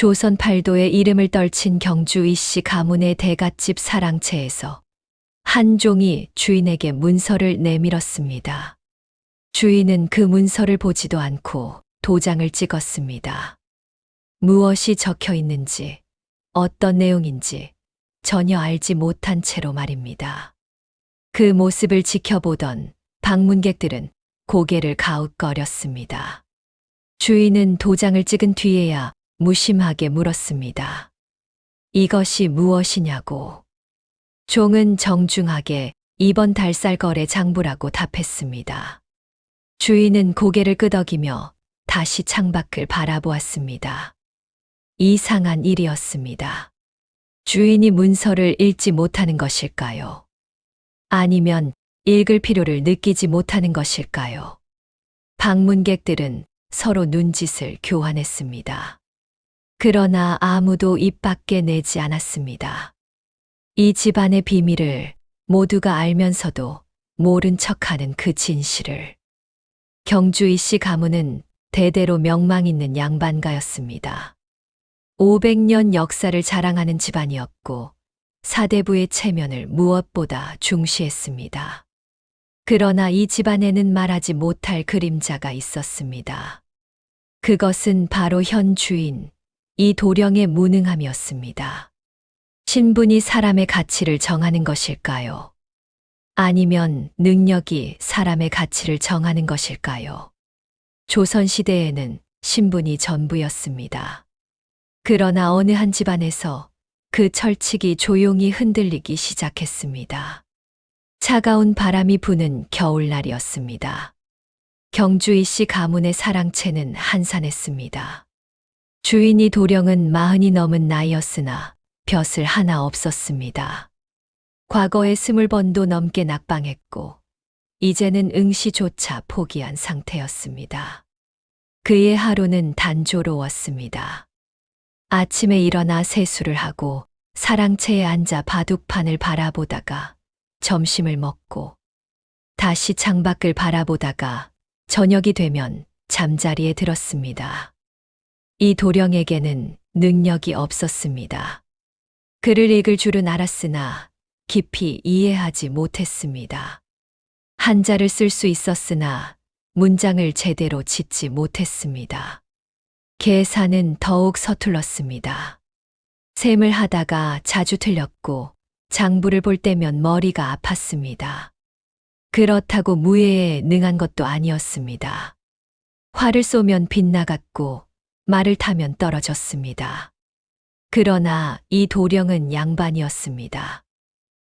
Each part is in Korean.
조선 팔도의 이름을 떨친 경주 이씨 가문의 대갓집 사랑채에서 한 종이 주인에게 문서를 내밀었습니다. 주인은 그 문서를 보지도 않고 도장을 찍었습니다. 무엇이 적혀 있는지, 어떤 내용인지 전혀 알지 못한 채로 말입니다. 그 모습을 지켜보던 방문객들은 고개를 가웃거렸습니다. 주인은 도장을 찍은 뒤에야 무심하게 물었습니다. 이것이 무엇이냐고. 종은 정중하게 이번 달살 거래 장부라고 답했습니다. 주인은 고개를 끄덕이며 다시 창밖을 바라보았습니다. 이상한 일이었습니다. 주인이 문서를 읽지 못하는 것일까요? 아니면 읽을 필요를 느끼지 못하는 것일까요? 방문객들은 서로 눈짓을 교환했습니다. 그러나 아무도 입 밖에 내지 않았습니다. 이 집안의 비밀을 모두가 알면서도 모른 척하는 그 진실을. 경주 이씨 가문은 대대로 명망 있는 양반가였습니다. 500년 역사를 자랑하는 집안이었고 사대부의 체면을 무엇보다 중시했습니다. 그러나 이 집안에는 말하지 못할 그림자가 있었습니다. 그것은 바로 현 주인, 이 도령의 무능함이었습니다. 신분이 사람의 가치를 정하는 것일까요? 아니면 능력이 사람의 가치를 정하는 것일까요? 조선시대에는 신분이 전부였습니다. 그러나 어느 한 집안에서 그 철칙이 조용히 흔들리기 시작했습니다. 차가운 바람이 부는 겨울날이었습니다. 경주 이씨 가문의 사랑채는 한산했습니다. 주인이 도령은 40이 넘은 나이였으나 벼슬 하나 없었습니다. 과거에 20번도 넘게 낙방했고 이제는 응시조차 포기한 상태였습니다. 그의 하루는 단조로웠습니다. 아침에 일어나 세수를 하고 사랑채에 앉아 바둑판을 바라보다가 점심을 먹고 다시 창밖을 바라보다가 저녁이 되면 잠자리에 들었습니다. 이 도령에게는 능력이 없었습니다. 글을 읽을 줄은 알았으나 깊이 이해하지 못했습니다. 한자를 쓸 수 있었으나 문장을 제대로 짓지 못했습니다. 계산은 더욱 서툴렀습니다. 셈을 하다가 자주 틀렸고 장부를 볼 때면 머리가 아팠습니다. 그렇다고 무예에 능한 것도 아니었습니다. 활을 쏘면 빗나갔고 말을 타면 떨어졌습니다. 그러나 이 도령은 양반이었습니다.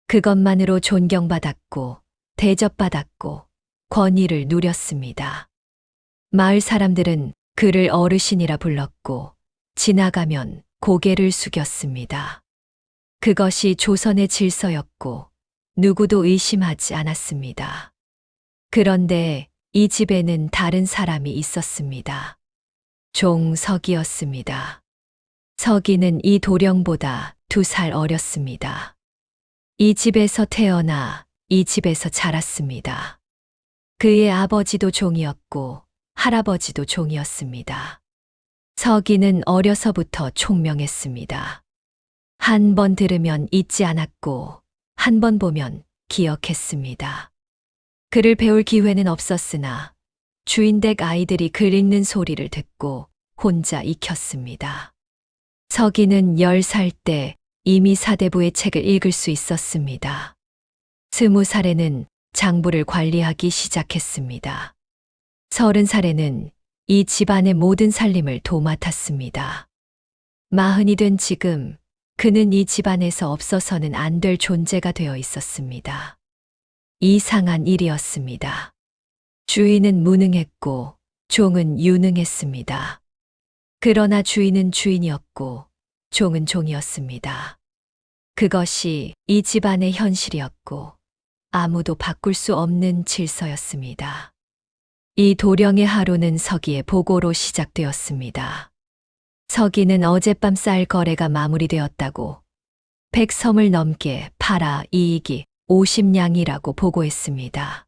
그것만으로 존경받았고 대접받았고 권위를 누렸습니다. 마을 사람들은 그를 어르신이라 불렀고 지나가면 고개를 숙였습니다. 그것이 조선의 질서였고 누구도 의심하지 않았습니다. 그런데 이 집에는 다른 사람이 있었습니다. 종석이었습니다. 석이는 이 도령보다 2살 어렸습니다. 이 집에서 태어나 이 집에서 자랐습니다. 그의 아버지도 종이었고 할아버지도 종이었습니다. 석이는 어려서부터 총명했습니다. 한 번 들으면 잊지 않았고 한 번 보면 기억했습니다. 글을 배울 기회는 없었으나 주인댁 아이들이 글 읽는 소리를 듣고 혼자 익혔습니다. 석이는 10살 때 이미 사대부의 책을 읽을 수 있었습니다. 20살에는 장부를 관리하기 시작했습니다. 30살에는 이 집안의 모든 살림을 도맡았습니다. 40이 된 지금 그는 이 집안에서 없어서는 안 될 존재가 되어 있었습니다. 이상한 일이었습니다. 주인은 무능했고 종은 유능했습니다. 그러나 주인은 주인이었고 종은 종이었습니다. 그것이 이 집안의 현실이었고 아무도 바꿀 수 없는 질서였습니다. 이 도령의 하루는 석이의 보고로 시작되었습니다. 석이는 어젯밤 쌀 거래가 마무리되었다고 100섬을 넘게 팔아 이익이 50냥이라고 보고했습니다.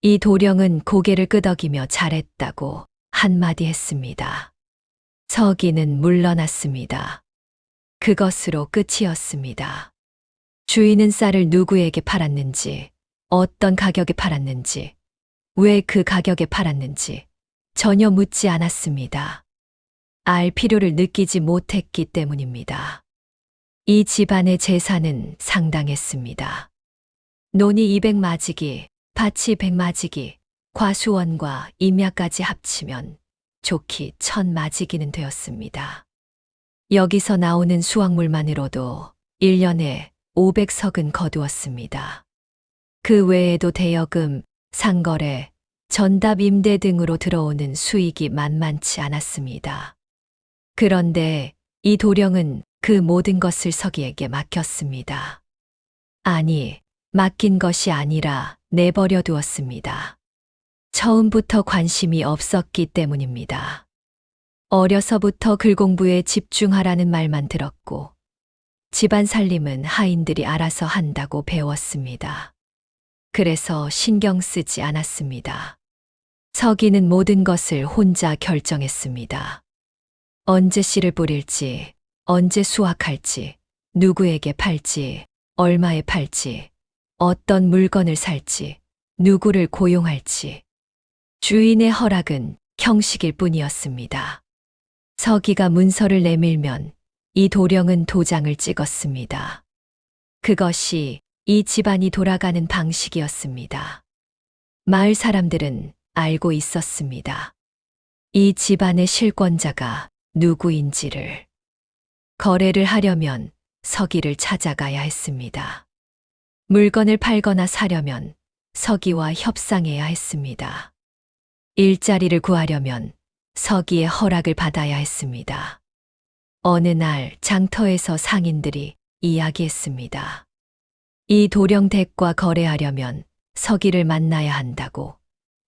이 도령은 고개를 끄덕이며 잘했다고 한마디 했습니다. 서기는 물러났습니다. 그것으로 끝이었습니다. 주인은 쌀을 누구에게 팔았는지, 어떤 가격에 팔았는지, 왜 그 가격에 팔았는지 전혀 묻지 않았습니다. 알 필요를 느끼지 못했기 때문입니다. 이 집안의 재산은 상당했습니다. 논이 200마지기, 밭이 100마지기, 과수원과 임야까지 합치면 좋기 1000마지기는 되었습니다. 여기서 나오는 수확물만으로도 1년에 500석은 거두었습니다. 그 외에도 대여금, 상거래, 전답 임대 등으로 들어오는 수익이 만만치 않았습니다. 그런데 이 도령은 그 모든 것을 서기에게 맡겼습니다. 아니, 맡긴 것이 아니라 내버려 두었습니다. 처음부터 관심이 없었기 때문입니다. 어려서부터 글공부에 집중하라는 말만 들었고, 집안 살림은 하인들이 알아서 한다고 배웠습니다. 그래서 신경 쓰지 않았습니다. 서기는 모든 것을 혼자 결정했습니다. 언제 씨를 뿌릴지, 언제 수확할지, 누구에게 팔지, 얼마에 팔지, 어떤 물건을 살지, 누구를 고용할지. 주인의 허락은 형식일 뿐이었습니다. 서기가 문서를 내밀면 이 도령은 도장을 찍었습니다. 그것이 이 집안이 돌아가는 방식이었습니다. 마을 사람들은 알고 있었습니다. 이 집안의 실권자가 누구인지를. 거래를 하려면 서기를 찾아가야 했습니다. 물건을 팔거나 사려면 서기와 협상해야 했습니다. 일자리를 구하려면 서기의 허락을 받아야 했습니다. 어느 날 장터에서 상인들이 이야기했습니다. 이 도령댁과 거래하려면 서기를 만나야 한다고.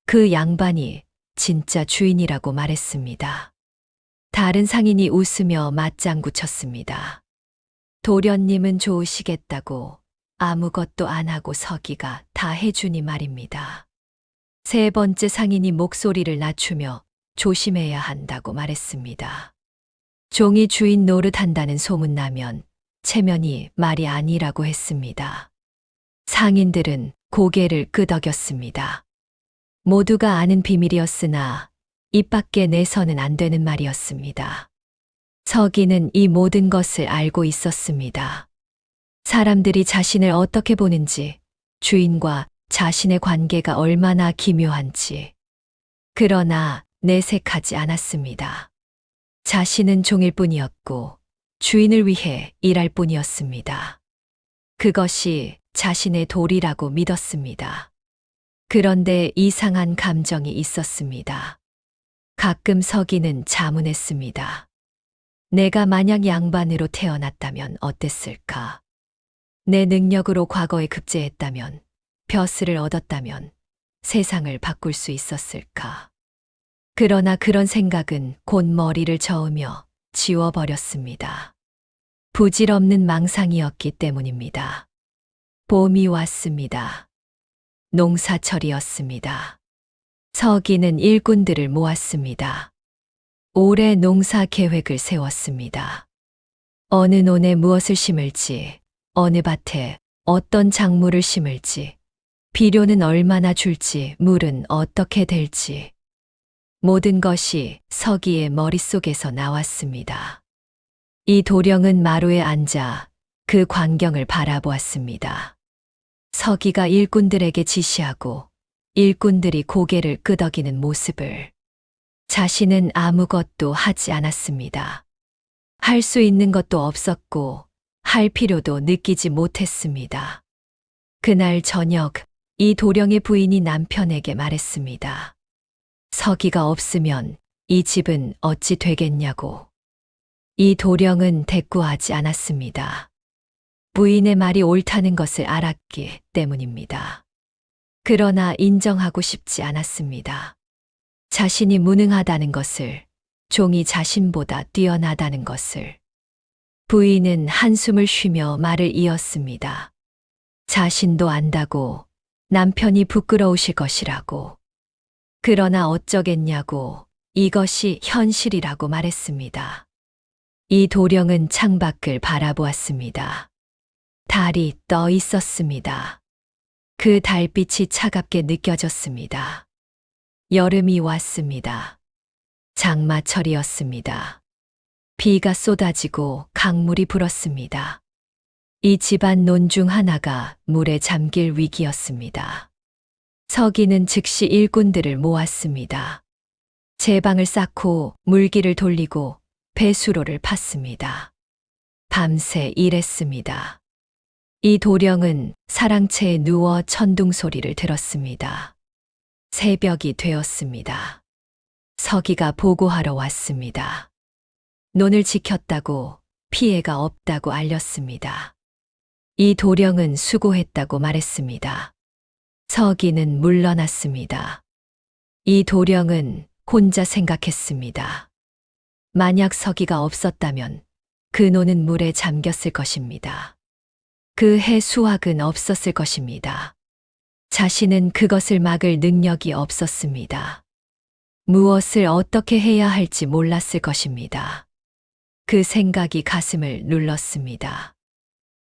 그 양반이 진짜 주인이라고 말했습니다. 다른 상인이 웃으며 맞장구 쳤습니다. 도련님은 좋으시겠다고 아무것도 안 하고 서기가 다 해주니 말입니다. 세 번째 상인이 목소리를 낮추며 조심해야 한다고 말했습니다. 종이 주인 노릇한다는 소문나면 체면이 말이 아니라고 했습니다. 상인들은 고개를 끄덕였습니다. 모두가 아는 비밀이었으나 입 밖에 내서는 안 되는 말이었습니다. 서기는 이 모든 것을 알고 있었습니다. 사람들이 자신을 어떻게 보는지, 주인과 자신의 관계가 얼마나 기묘한지. 그러나 내색하지 않았습니다. 자신은 종일 뿐이었고 주인을 위해 일할 뿐이었습니다. 그것이 자신의 도리라고 믿었습니다. 그런데 이상한 감정이 있었습니다. 가끔 서기는 자문했습니다. 내가 만약 양반으로 태어났다면 어땠을까? 내 능력으로 과거에 급제했다면, 벼슬을 얻었다면 세상을 바꿀 수 있었을까? 그러나 그런 생각은 곧 머리를 저으며 지워버렸습니다. 부질없는 망상이었기 때문입니다. 봄이 왔습니다. 농사철이었습니다. 서기는 일꾼들을 모았습니다. 올해 농사 계획을 세웠습니다. 어느 논에 무엇을 심을지, 어느 밭에 어떤 작물을 심을지, 비료는 얼마나 줄지, 물은 어떻게 될지. 모든 것이 서기의 머릿속에서 나왔습니다. 이 도령은 마루에 앉아 그 광경을 바라보았습니다. 서기가 일꾼들에게 지시하고 일꾼들이 고개를 끄덕이는 모습을. 자신은 아무것도 하지 않았습니다. 할 수 있는 것도 없었고 할 필요도 느끼지 못했습니다. 그날 저녁 이 도령의 부인이 남편에게 말했습니다. 서기가 없으면 이 집은 어찌 되겠냐고. 이 도령은 대꾸하지 않았습니다. 부인의 말이 옳다는 것을 알았기 때문입니다. 그러나 인정하고 싶지 않았습니다. 자신이 무능하다는 것을, 종이 자신보다 뛰어나다는 것을. 부인은 한숨을 쉬며 말을 이었습니다. 자신도 안다고, 남편이 부끄러우실 것이라고. 그러나 어쩌겠냐고, 이것이 현실이라고 말했습니다. 이 도령은 창밖을 바라보았습니다. 달이 떠 있었습니다. 그 달빛이 차갑게 느껴졌습니다. 여름이 왔습니다. 장마철이었습니다. 비가 쏟아지고 강물이 불었습니다. 이 집안 논 중 하나가 물에 잠길 위기였습니다. 서기는 즉시 일꾼들을 모았습니다. 제방을 쌓고 물기를 돌리고 배수로를 팠습니다. 밤새 일했습니다. 이 도령은 사랑채에 누워 천둥 소리를 들었습니다. 새벽이 되었습니다. 서기가 보고하러 왔습니다. 논을 지켰다고 피해가 없다고 알렸습니다. 이 도령은 수고했다고 말했습니다. 서기는 물러났습니다. 이 도령은 혼자 생각했습니다. 만약 서기가 없었다면 그 논은 물에 잠겼을 것입니다. 그 해 수확은 없었을 것입니다. 자신은 그것을 막을 능력이 없었습니다. 무엇을 어떻게 해야 할지 몰랐을 것입니다. 그 생각이 가슴을 눌렀습니다.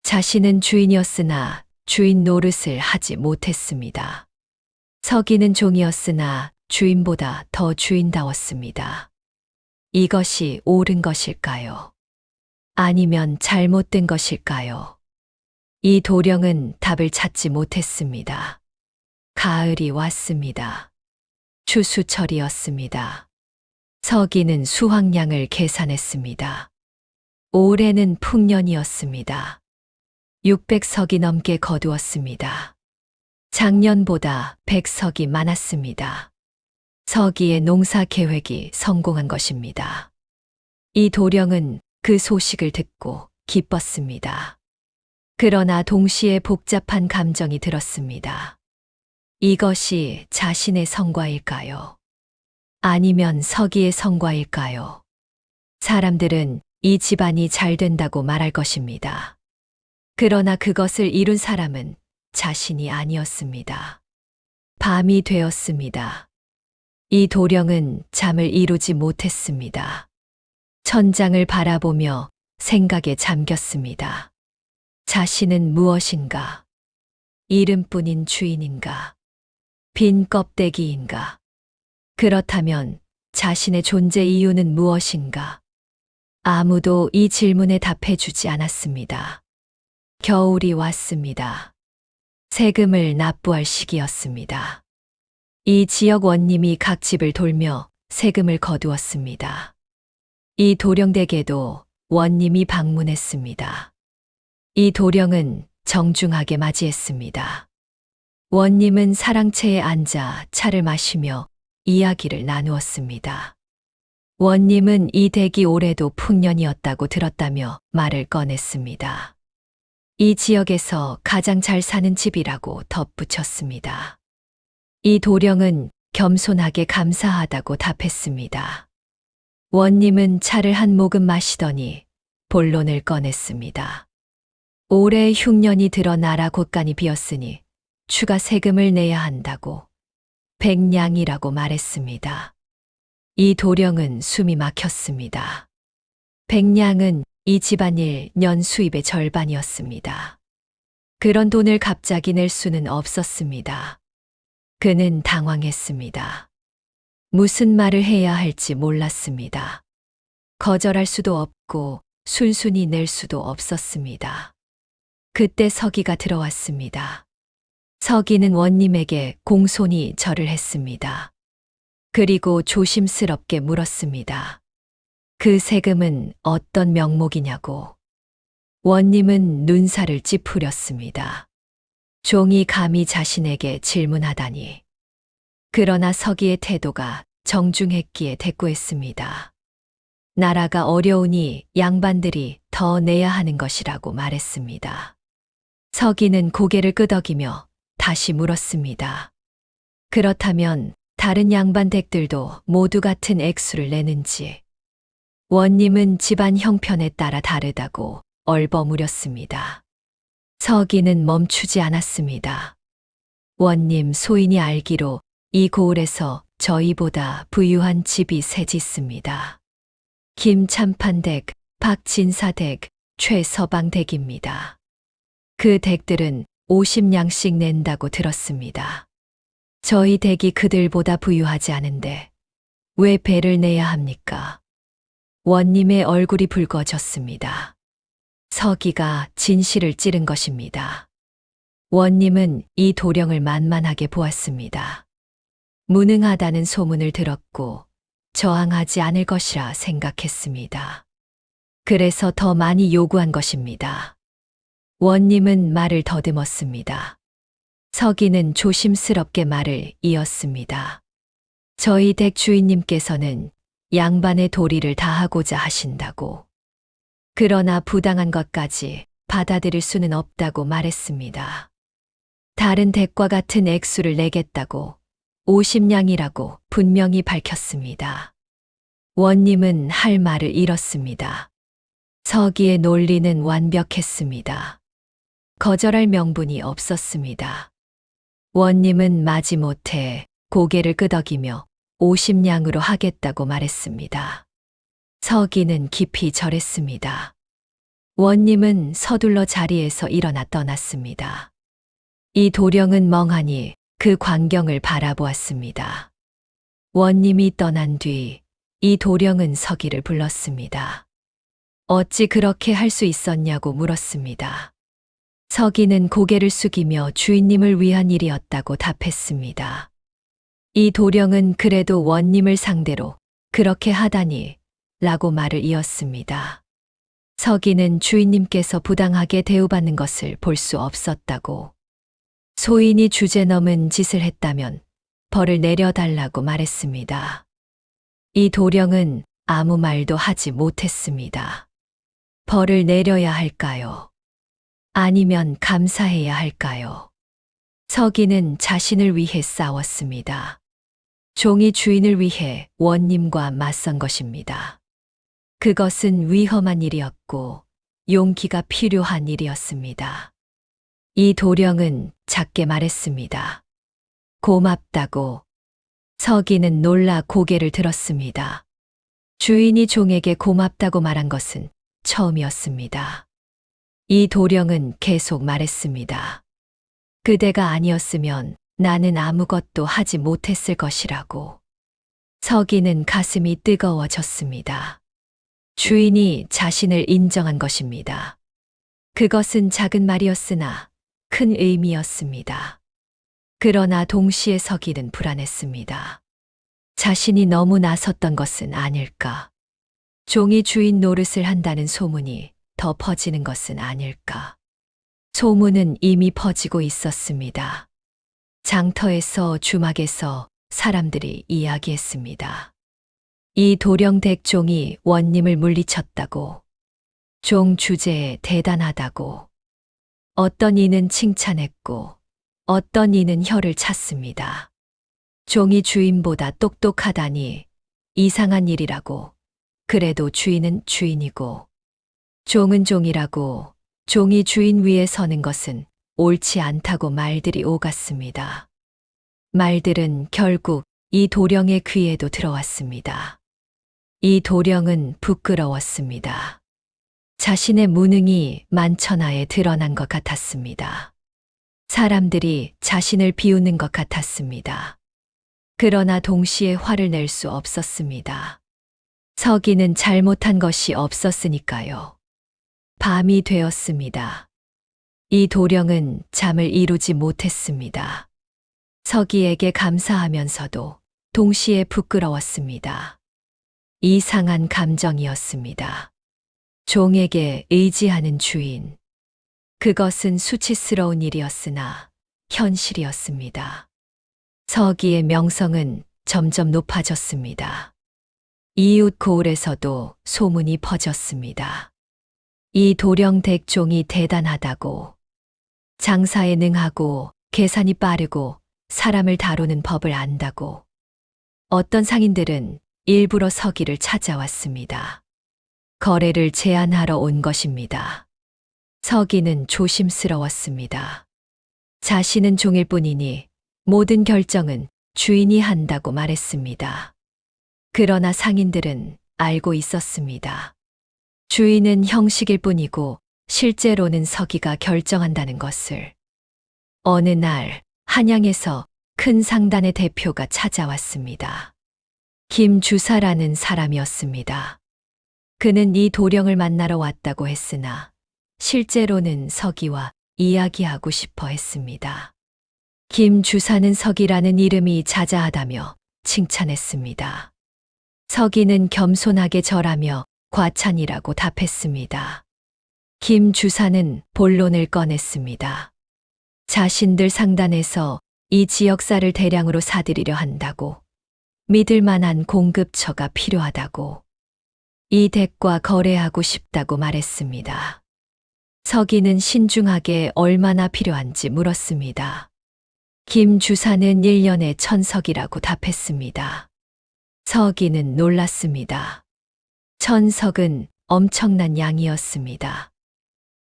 자신은 주인이었으나 주인 노릇을 하지 못했습니다. 서기는 종이었으나 주인보다 더 주인다웠습니다. 이것이 옳은 것일까요? 아니면 잘못된 것일까요? 이 도령은 답을 찾지 못했습니다. 가을이 왔습니다. 추수철이었습니다. 서기는 수확량을 계산했습니다. 올해는 풍년이었습니다. 600석이 넘게 거두었습니다. 작년보다 100석이 많았습니다. 서기의 농사 계획이 성공한 것입니다. 이 도령은 그 소식을 듣고 기뻤습니다. 그러나 동시에 복잡한 감정이 들었습니다. 이것이 자신의 성과일까요? 아니면 서기의 성과일까요? 사람들은 이 집안이 잘 된다고 말할 것입니다. 그러나 그것을 이룬 사람은 자신이 아니었습니다. 밤이 되었습니다. 이 도령은 잠을 이루지 못했습니다. 천장을 바라보며 생각에 잠겼습니다. 자신은 무엇인가? 이름뿐인 주인인가? 빈 껍데기인가? 그렇다면 자신의 존재 이유는 무엇인가? 아무도 이 질문에 답해주지 않았습니다. 겨울이 왔습니다. 세금을 납부할 시기였습니다. 이 지역 원님이 각 집을 돌며 세금을 거두었습니다. 이 도령댁에도 원님이 방문했습니다. 이 도령은 정중하게 맞이했습니다. 원님은 사랑채에 앉아 차를 마시며 이야기를 나누었습니다. 원님은 이 댁이 올해도 풍년이었다고 들었다며 말을 꺼냈습니다. 이 지역에서 가장 잘 사는 집이라고 덧붙였습니다. 이 도령은 겸손하게 감사하다고 답했습니다. 원님은 차를 한 모금 마시더니 본론을 꺼냈습니다. 올해 흉년이 들어 나라 곳간이 비었으니 추가 세금을 내야 한다고 100냥이라고 말했습니다. 이 도령은 숨이 막혔습니다. 100냥은 이 집안일 년 수입의 절반이었습니다. 그런 돈을 갑자기 낼 수는 없었습니다. 그는 당황했습니다. 무슨 말을 해야 할지 몰랐습니다. 거절할 수도 없고 순순히 낼 수도 없었습니다. 그때 서기가 들어왔습니다. 서기는 원님에게 공손히 절을 했습니다. 그리고 조심스럽게 물었습니다. 그 세금은 어떤 명목이냐고. 원님은 눈살을 찌푸렸습니다. 종이 감히 자신에게 질문하다니. 그러나 서기의 태도가 정중했기에 대꾸했습니다. 나라가 어려우니 양반들이 더 내야 하는 것이라고 말했습니다. 서기는 고개를 끄덕이며 다시 물었습니다. 그렇다면 다른 양반 댁들도 모두 같은 액수를 내는지. 원님은 집안 형편에 따라 다르다고 얼버무렸습니다. 서기는 멈추지 않았습니다. 원님 소인이 알기로 이 고을에서 저희보다 부유한 집이 셋 있습니다. 김참판댁, 박진사댁, 최서방댁입니다. 그 댁들은 50냥씩 낸다고 들었습니다. 저희 댁이 그들보다 부유하지 않은데 왜 배를 내야 합니까? 원님의 얼굴이 붉어졌습니다. 서기가 진실을 찌른 것입니다. 원님은 이 도령을 만만하게 보았습니다. 무능하다는 소문을 들었고 저항하지 않을 것이라 생각했습니다. 그래서 더 많이 요구한 것입니다. 원님은 말을 더듬었습니다. 서기는 조심스럽게 말을 이었습니다. 저희 댁 주인님께서는 양반의 도리를 다하고자 하신다고. 그러나 부당한 것까지 받아들일 수는 없다고 말했습니다. 다른 댁과 같은 액수를 내겠다고 50냥이라고 분명히 밝혔습니다. 원님은 할 말을 잃었습니다. 서기의 논리는 완벽했습니다. 거절할 명분이 없었습니다. 원님은 마지못해 고개를 끄덕이며 50냥으로 하겠다고 말했습니다. 서기는 깊이 절했습니다. 원님은 서둘러 자리에서 일어나 떠났습니다. 이 도령은 멍하니 그 광경을 바라보았습니다. 원님이 떠난 뒤 이 도령은 서기를 불렀습니다. 어찌 그렇게 할 수 있었냐고 물었습니다. 서기는 고개를 숙이며 주인님을 위한 일이었다고 답했습니다. 이 도령은 그래도 원님을 상대로 그렇게 하다니 라고 말을 이었습니다. 서기는 주인님께서 부당하게 대우받는 것을 볼 수 없었다고, 소인이 주제넘은 짓을 했다면 벌을 내려달라고 말했습니다. 이 도령은 아무 말도 하지 못했습니다. 벌을 내려야 할까요? 아니면 감사해야 할까요? 서기는 자신을 위해 싸웠습니다. 종이 주인을 위해 원님과 맞선 것입니다. 그것은 위험한 일이었고 용기가 필요한 일이었습니다. 이 도령은 작게 말했습니다. 고맙다고. 서기는 놀라 고개를 들었습니다. 주인이 종에게 고맙다고 말한 것은 처음이었습니다. 이 도령은 계속 말했습니다. 그대가 아니었으면 나는 아무것도 하지 못했을 것이라고. 서기는 가슴이 뜨거워졌습니다. 주인이 자신을 인정한 것입니다. 그것은 작은 말이었으나 큰 의미였습니다. 그러나 동시에 서기는 불안했습니다. 자신이 너무 나섰던 것은 아닐까? 종이 주인 노릇을 한다는 소문이 더 퍼지는 것은 아닐까? 소문은 이미 퍼지고 있었습니다. 장터에서 주막에서 사람들이 이야기했습니다. 이 도령댁 종이 원님을 물리쳤다고, 종 주제에 대단하다고. 어떤 이는 칭찬했고 어떤 이는 혀를 찼습니다. 종이 주인보다 똑똑하다니 이상한 일이라고. 그래도 주인은 주인이고 종은 종이라고, 종이 주인 위에 서는 것은 옳지 않다고 말들이 오갔습니다. 말들은 결국 이 도령의 귀에도 들어왔습니다. 이 도령은 부끄러웠습니다. 자신의 무능이 만천하에 드러난 것 같았습니다. 사람들이 자신을 비웃는 것 같았습니다. 그러나 동시에 화를 낼 수 없었습니다. 서기는 잘못한 것이 없었으니까요. 밤이 되었습니다. 이 도령은 잠을 이루지 못했습니다. 서기에게 감사하면서도 동시에 부끄러웠습니다. 이상한 감정이었습니다. 종에게 의지하는 주인. 그것은 수치스러운 일이었으나 현실이었습니다. 서기의 명성은 점점 높아졌습니다. 이웃 고을에서도 소문이 퍼졌습니다. 이 도령댁 종이 대단하다고, 장사에 능하고 계산이 빠르고 사람을 다루는 법을 안다고. 어떤 상인들은 일부러 서기를 찾아왔습니다. 거래를 제안하러 온 것입니다. 서기는 조심스러웠습니다. 자신은 종일 뿐이니 모든 결정은 주인이 한다고 말했습니다. 그러나 상인들은 알고 있었습니다. 주인은 형식일 뿐이고 실제로는 서기가 결정한다는 것을. 어느 날 한양에서 큰 상단의 대표가 찾아왔습니다. 김 주사라는 사람이었습니다. 그는 이 도령을 만나러 왔다고 했으나 실제로는 서기와 이야기하고 싶어 했습니다. 김 주사는 서기라는 이름이 자자하다며 칭찬했습니다. 서기는 겸손하게 절하며 과찬이라고 답했습니다. 김 주사는 본론을 꺼냈습니다. 자신들 상단에서 이 지역사를 대량으로 사들이려 한다고, 믿을 만한 공급처가 필요하다고, 이 댁과 거래하고 싶다고 말했습니다. 서기는 신중하게 얼마나 필요한지 물었습니다. 김 주사는 1년에 1000석이라고 답했습니다. 서기는 놀랐습니다. 1000석은 엄청난 양이었습니다.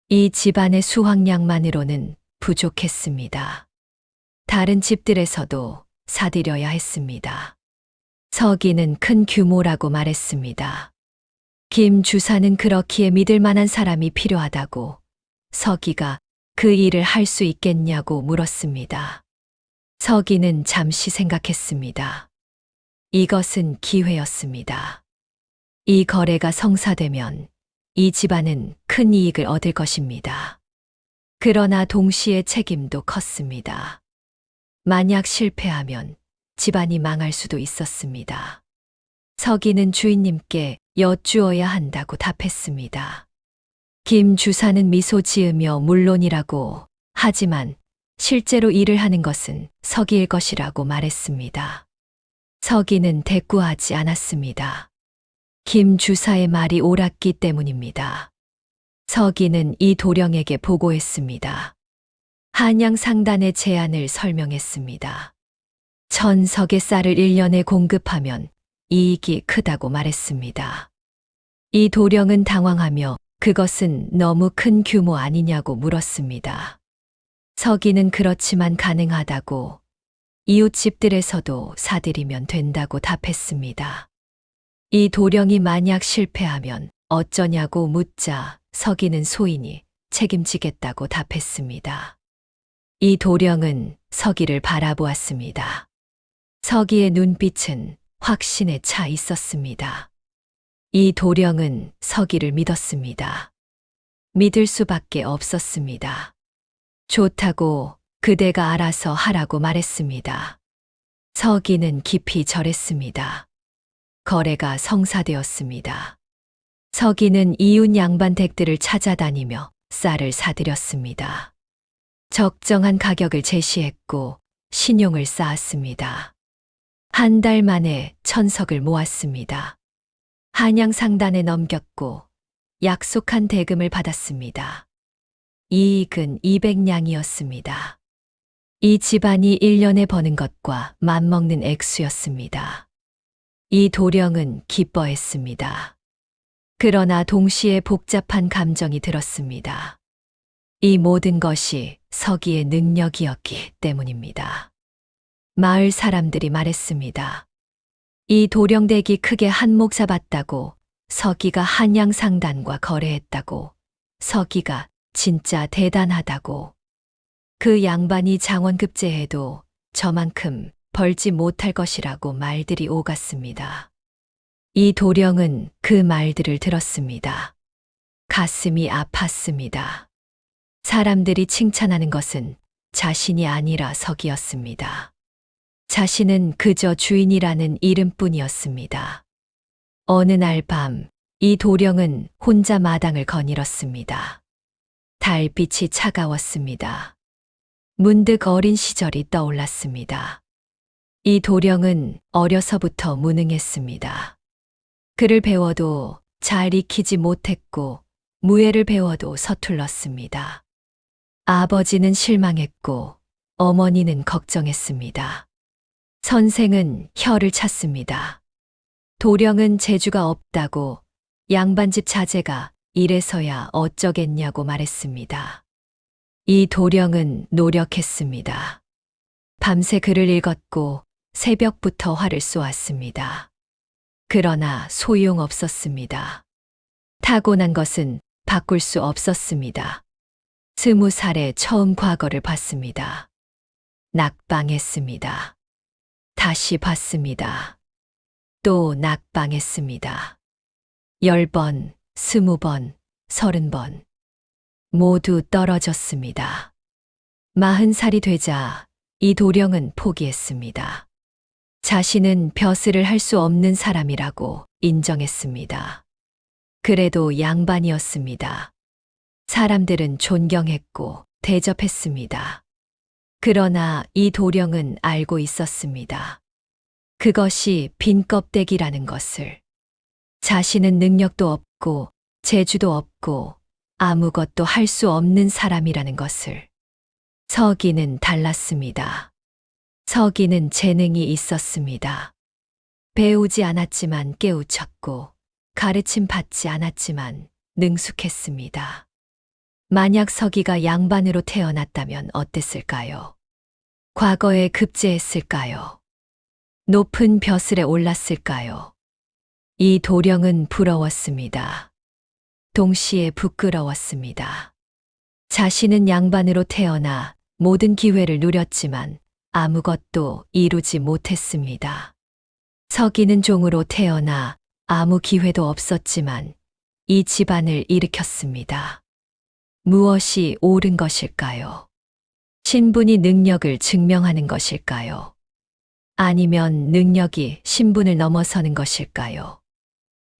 이 집안의 수확량만으로는 부족했습니다. 다른 집들에서도 사들여야 했습니다. 서기는 큰 규모라고 말했습니다. 김 주사는 그렇기에 믿을 만한 사람이 필요하다고, 서기가 그 일을 할 수 있겠냐고 물었습니다. 서기는 잠시 생각했습니다. 이것은 기회였습니다. 이 거래가 성사되면 이 집안은 큰 이익을 얻을 것입니다. 그러나 동시에 책임도 컸습니다. 만약 실패하면 집안이 망할 수도 있었습니다. 서기는 주인님께 여쭈어야 한다고 답했습니다. 김 주사는 미소 지으며 물론이라고, 하지만 실제로 일을 하는 것은 서기일 것이라고 말했습니다. 서기는 대꾸하지 않았습니다. 김 주사의 말이 옳았기 때문입니다. 서기는 이 도령에게 보고했습니다. 한양 상단의 제안을 설명했습니다. 1000석의 쌀을 1년에 공급하면 이익이 크다고 말했습니다. 이 도령은 당황하며 그것은 너무 큰 규모 아니냐고 물었습니다. 서기는 그렇지만 가능하다고, 이웃집들에서도 사들이면 된다고 답했습니다. 이 도령이 만약 실패하면 어쩌냐고 묻자 서기는 소인이 책임지겠다고 답했습니다. 이 도령은 서기를 바라보았습니다. 서기의 눈빛은 확신에 차 있었습니다. 이 도령은 서기를 믿었습니다. 믿을 수밖에 없었습니다. 좋다고 그대가 알아서 하라고 말했습니다. 서기는 깊이 절했습니다. 거래가 성사되었습니다. 서기는 이웃 양반 댁들을 찾아다니며 쌀을 사들였습니다. 적정한 가격을 제시했고 신용을 쌓았습니다. 한 달 만에 1000석을 모았습니다. 한양 상단에 넘겼고 약속한 대금을 받았습니다. 이익은 200냥이었습니다. 이 집안이 1년에 버는 것과 맞먹는 액수였습니다. 이 도령은 기뻐했습니다. 그러나 동시에 복잡한 감정이 들었습니다. 이 모든 것이 서기의 능력이었기 때문입니다. 마을 사람들이 말했습니다. 이 도령댁이 크게 한몫 잡았다고, 서기가 한양 상단과 거래했다고, 서기가 진짜 대단하다고, 그 양반이 장원급제해도 저만큼 벌지 못할 것이라고 말들이 오갔습니다. 이 도령은 그 말들을 들었습니다. 가슴이 아팠습니다. 사람들이 칭찬하는 것은 자신이 아니라 서기였습니다. 자신은 그저 주인이라는 이름뿐이었습니다. 어느 날 밤, 이 도령은 혼자 마당을 거닐었습니다. 달빛이 차가웠습니다. 문득 어린 시절이 떠올랐습니다. 이 도령은 어려서부터 무능했습니다. 글을 배워도 잘 익히지 못했고, 무예를 배워도 서툴렀습니다. 아버지는 실망했고, 어머니는 걱정했습니다. 선생은 혀를 찼습니다. 도령은 재주가 없다고, 양반집 자제가 이래서야 어쩌겠냐고 말했습니다. 이 도령은 노력했습니다. 밤새 글을 읽었고 새벽부터 활을 쏘았습니다. 그러나 소용없었습니다. 타고난 것은 바꿀 수 없었습니다. 20살에 처음 과거를 봤습니다. 낙방했습니다. 다시 봤습니다. 또 낙방했습니다. 10번, 20번, 30번. 모두 떨어졌습니다. 40살이 되자 이 도령은 포기했습니다. 자신은 벼슬을 할 수 없는 사람이라고 인정했습니다. 그래도 양반이었습니다. 사람들은 존경했고 대접했습니다. 그러나 이 도령은 알고 있었습니다. 그것이 빈 껍데기라는 것을. 자신은 능력도 없고 재주도 없고 아무것도 할 수 없는 사람이라는 것을. 서기는 달랐습니다. 서기는 재능이 있었습니다. 배우지 않았지만 깨우쳤고 가르침 받지 않았지만 능숙했습니다. 만약 서기가 양반으로 태어났다면 어땠을까요? 과거에 급제했을까요? 높은 벼슬에 올랐을까요? 이 도령은 부러웠습니다. 동시에 부끄러웠습니다. 자신은 양반으로 태어나 모든 기회를 누렸지만 아무것도 이루지 못했습니다. 서기는 종으로 태어나 아무 기회도 없었지만 이 집안을 일으켰습니다. 무엇이 옳은 것일까요? 신분이 능력을 증명하는 것일까요? 아니면 능력이 신분을 넘어서는 것일까요?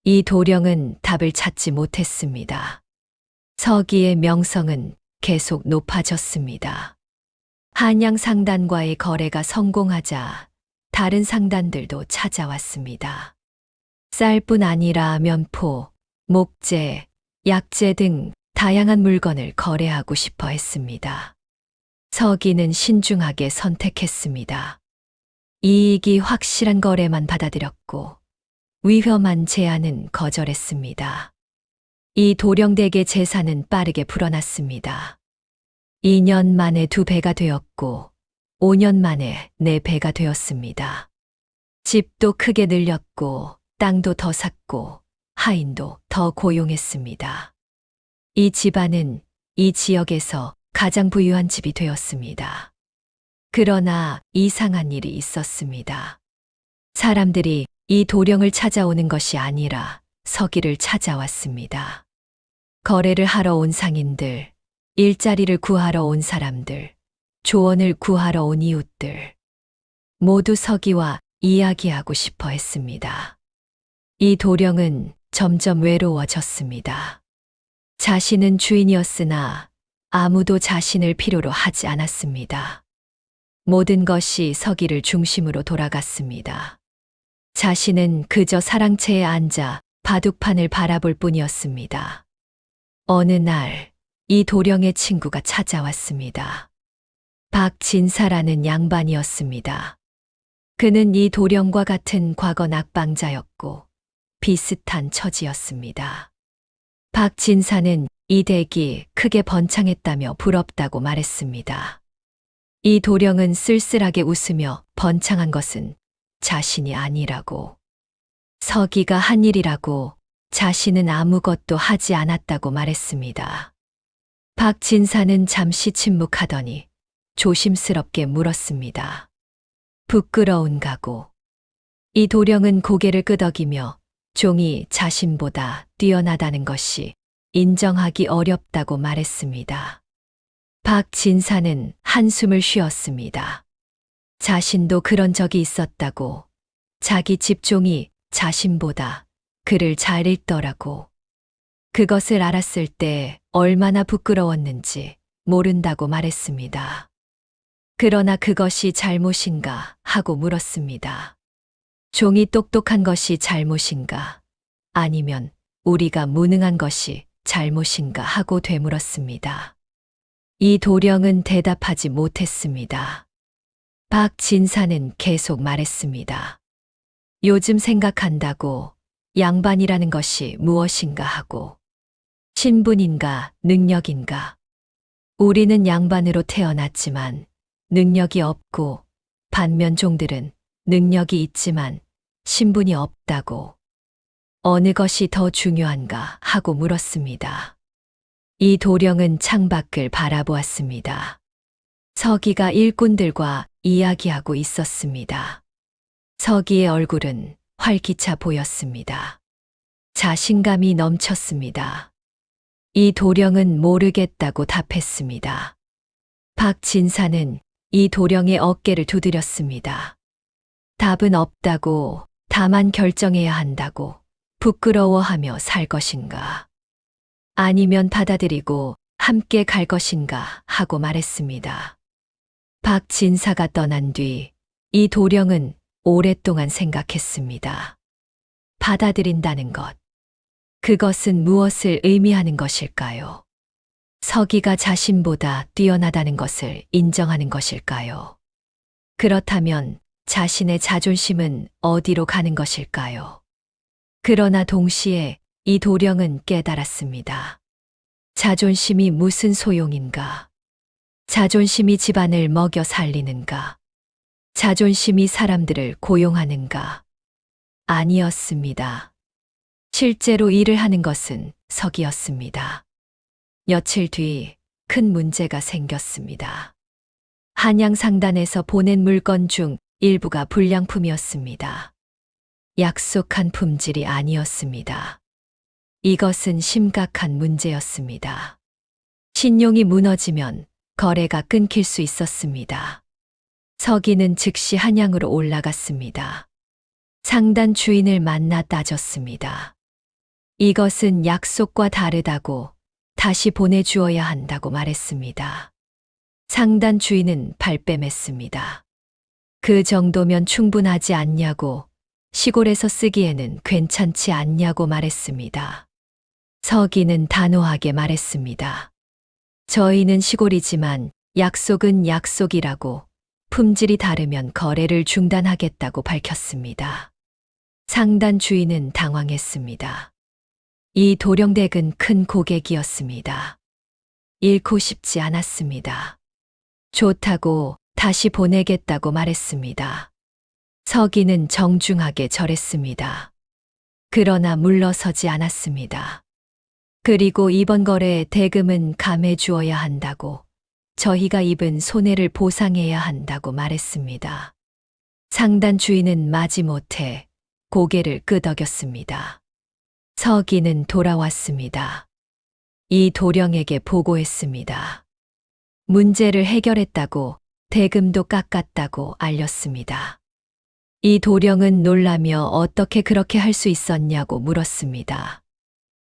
이 도령은 답을 찾지 못했습니다. 서기의 명성은 계속 높아졌습니다. 한양 상단과의 거래가 성공하자 다른 상단들도 찾아왔습니다. 쌀뿐 아니라 면포, 목재, 약재 등 다양한 물건을 거래하고 싶어 했습니다. 서기는 신중하게 선택했습니다. 이익이 확실한 거래만 받아들였고 위험한 제안은 거절했습니다. 이 도령댁의 재산은 빠르게 불어났습니다. 2년 만에 2배가 되었고 5년 만에 4배가 되었습니다. 집도 크게 늘렸고 땅도 더 샀고 하인도 더 고용했습니다. 이 집안은 이 지역에서 가장 부유한 집이 되었습니다. 그러나 이상한 일이 있었습니다. 사람들이 이 도령을 찾아오는 것이 아니라 서기를 찾아왔습니다. 거래를 하러 온 상인들, 일자리를 구하러 온 사람들, 조언을 구하러 온 이웃들, 모두 서기와 이야기하고 싶어 했습니다. 이 도령은 점점 외로워졌습니다. 자신은 주인이었으나 아무도 자신을 필요로 하지 않았습니다. 모든 것이 서기를 중심으로 돌아갔습니다. 자신은 그저 사랑채에 앉아 바둑판을 바라볼 뿐이었습니다. 어느 날, 이 도령의 친구가 찾아왔습니다. 박진사라는 양반이었습니다. 그는 이 도령과 같은 과거 낙방자였고 비슷한 처지였습니다. 박진사는 이 댁이 크게 번창했다며 부럽다고 말했습니다. 이 도령은 쓸쓸하게 웃으며 번창한 것은 자신이 아니라고, 서기가 한 일이라고 자신은 아무것도 하지 않았다고 말했습니다. 박진사는 잠시 침묵하더니 조심스럽게 물었습니다. 부끄러운가고? 이 도령은 고개를 끄덕이며 종이 자신보다 뛰어나다는 것이 인정하기 어렵다고 말했습니다. 박진사는 한숨을 쉬었습니다. 자신도 그런 적이 있었다고, 자기 집종이 자신보다 글을 잘 읽더라고. 그것을 알았을 때 얼마나 부끄러웠는지 모른다고 말했습니다. 그러나 그것이 잘못인가 하고 물었습니다. 종이 똑똑한 것이 잘못인가? 아니면 우리가 무능한 것이 잘못인가 하고 되물었습니다. 이 도령은 대답하지 못했습니다. 박진사는 계속 말했습니다. 요즘 생각한다고 양반이라는 것이 무엇인가 하고, 신분인가 능력인가? 우리는 양반으로 태어났지만 능력이 없고 반면 종들은 능력이 있지만 신분이 없다고. 어느 것이 더 중요한가 하고 물었습니다. 이 도령은 창밖을 바라보았습니다. 서기가 일꾼들과 이야기하고 있었습니다. 서기의 얼굴은 활기차 보였습니다. 자신감이 넘쳤습니다. 이 도령은 모르겠다고 답했습니다. 박진사는 이 도령의 어깨를 두드렸습니다. 답은 없다고, 다만 결정해야 한다고. 부끄러워하며 살 것인가? 아니면 받아들이고 함께 갈 것인가? 하고 말했습니다. 박진사가 떠난 뒤 이 도령은 오랫동안 생각했습니다. 받아들인다는 것. 그것은 무엇을 의미하는 것일까요? 서기가 자신보다 뛰어나다는 것을 인정하는 것일까요? 그렇다면 자신의 자존심은 어디로 가는 것일까요? 그러나 동시에 이 도령은 깨달았습니다. 자존심이 무슨 소용인가? 자존심이 집안을 먹여 살리는가? 자존심이 사람들을 고용하는가? 아니었습니다. 실제로 일을 하는 것은 서기였습니다. 며칠 뒤 큰 문제가 생겼습니다. 한양상단에서 보낸 물건 중 일부가 불량품이었습니다. 약속한 품질이 아니었습니다. 이것은 심각한 문제였습니다. 신용이 무너지면 거래가 끊길 수 있었습니다. 서기는 즉시 한양으로 올라갔습니다. 상단 주인을 만나 따졌습니다. 이것은 약속과 다르다고 다시 보내주어야 한다고 말했습니다. 상단 주인은 발뺌했습니다. 그 정도면 충분하지 않냐고, 시골에서 쓰기에는 괜찮지 않냐고 말했습니다. 서기는 단호하게 말했습니다. 저희는 시골이지만 약속은 약속이라고, 품질이 다르면 거래를 중단하겠다고 밝혔습니다. 상단 주인은 당황했습니다. 이 도령댁은 큰 고객이었습니다. 잃고 싶지 않았습니다. 좋다고 다시 보내겠다고 말했습니다. 서기는 정중하게 절했습니다. 그러나 물러서지 않았습니다. 그리고 이번 거래의 대금은 감해 주어야 한다고, 저희가 입은 손해를 보상해야 한다고 말했습니다. 상단 주인은 마지못해 고개를 끄덕였습니다. 서기는 돌아왔습니다. 이 도령에게 보고했습니다. 문제를 해결했다고, 대금도 깎았다고 알렸습니다. 이 도령은 놀라며 어떻게 그렇게 할 수 있었냐고 물었습니다.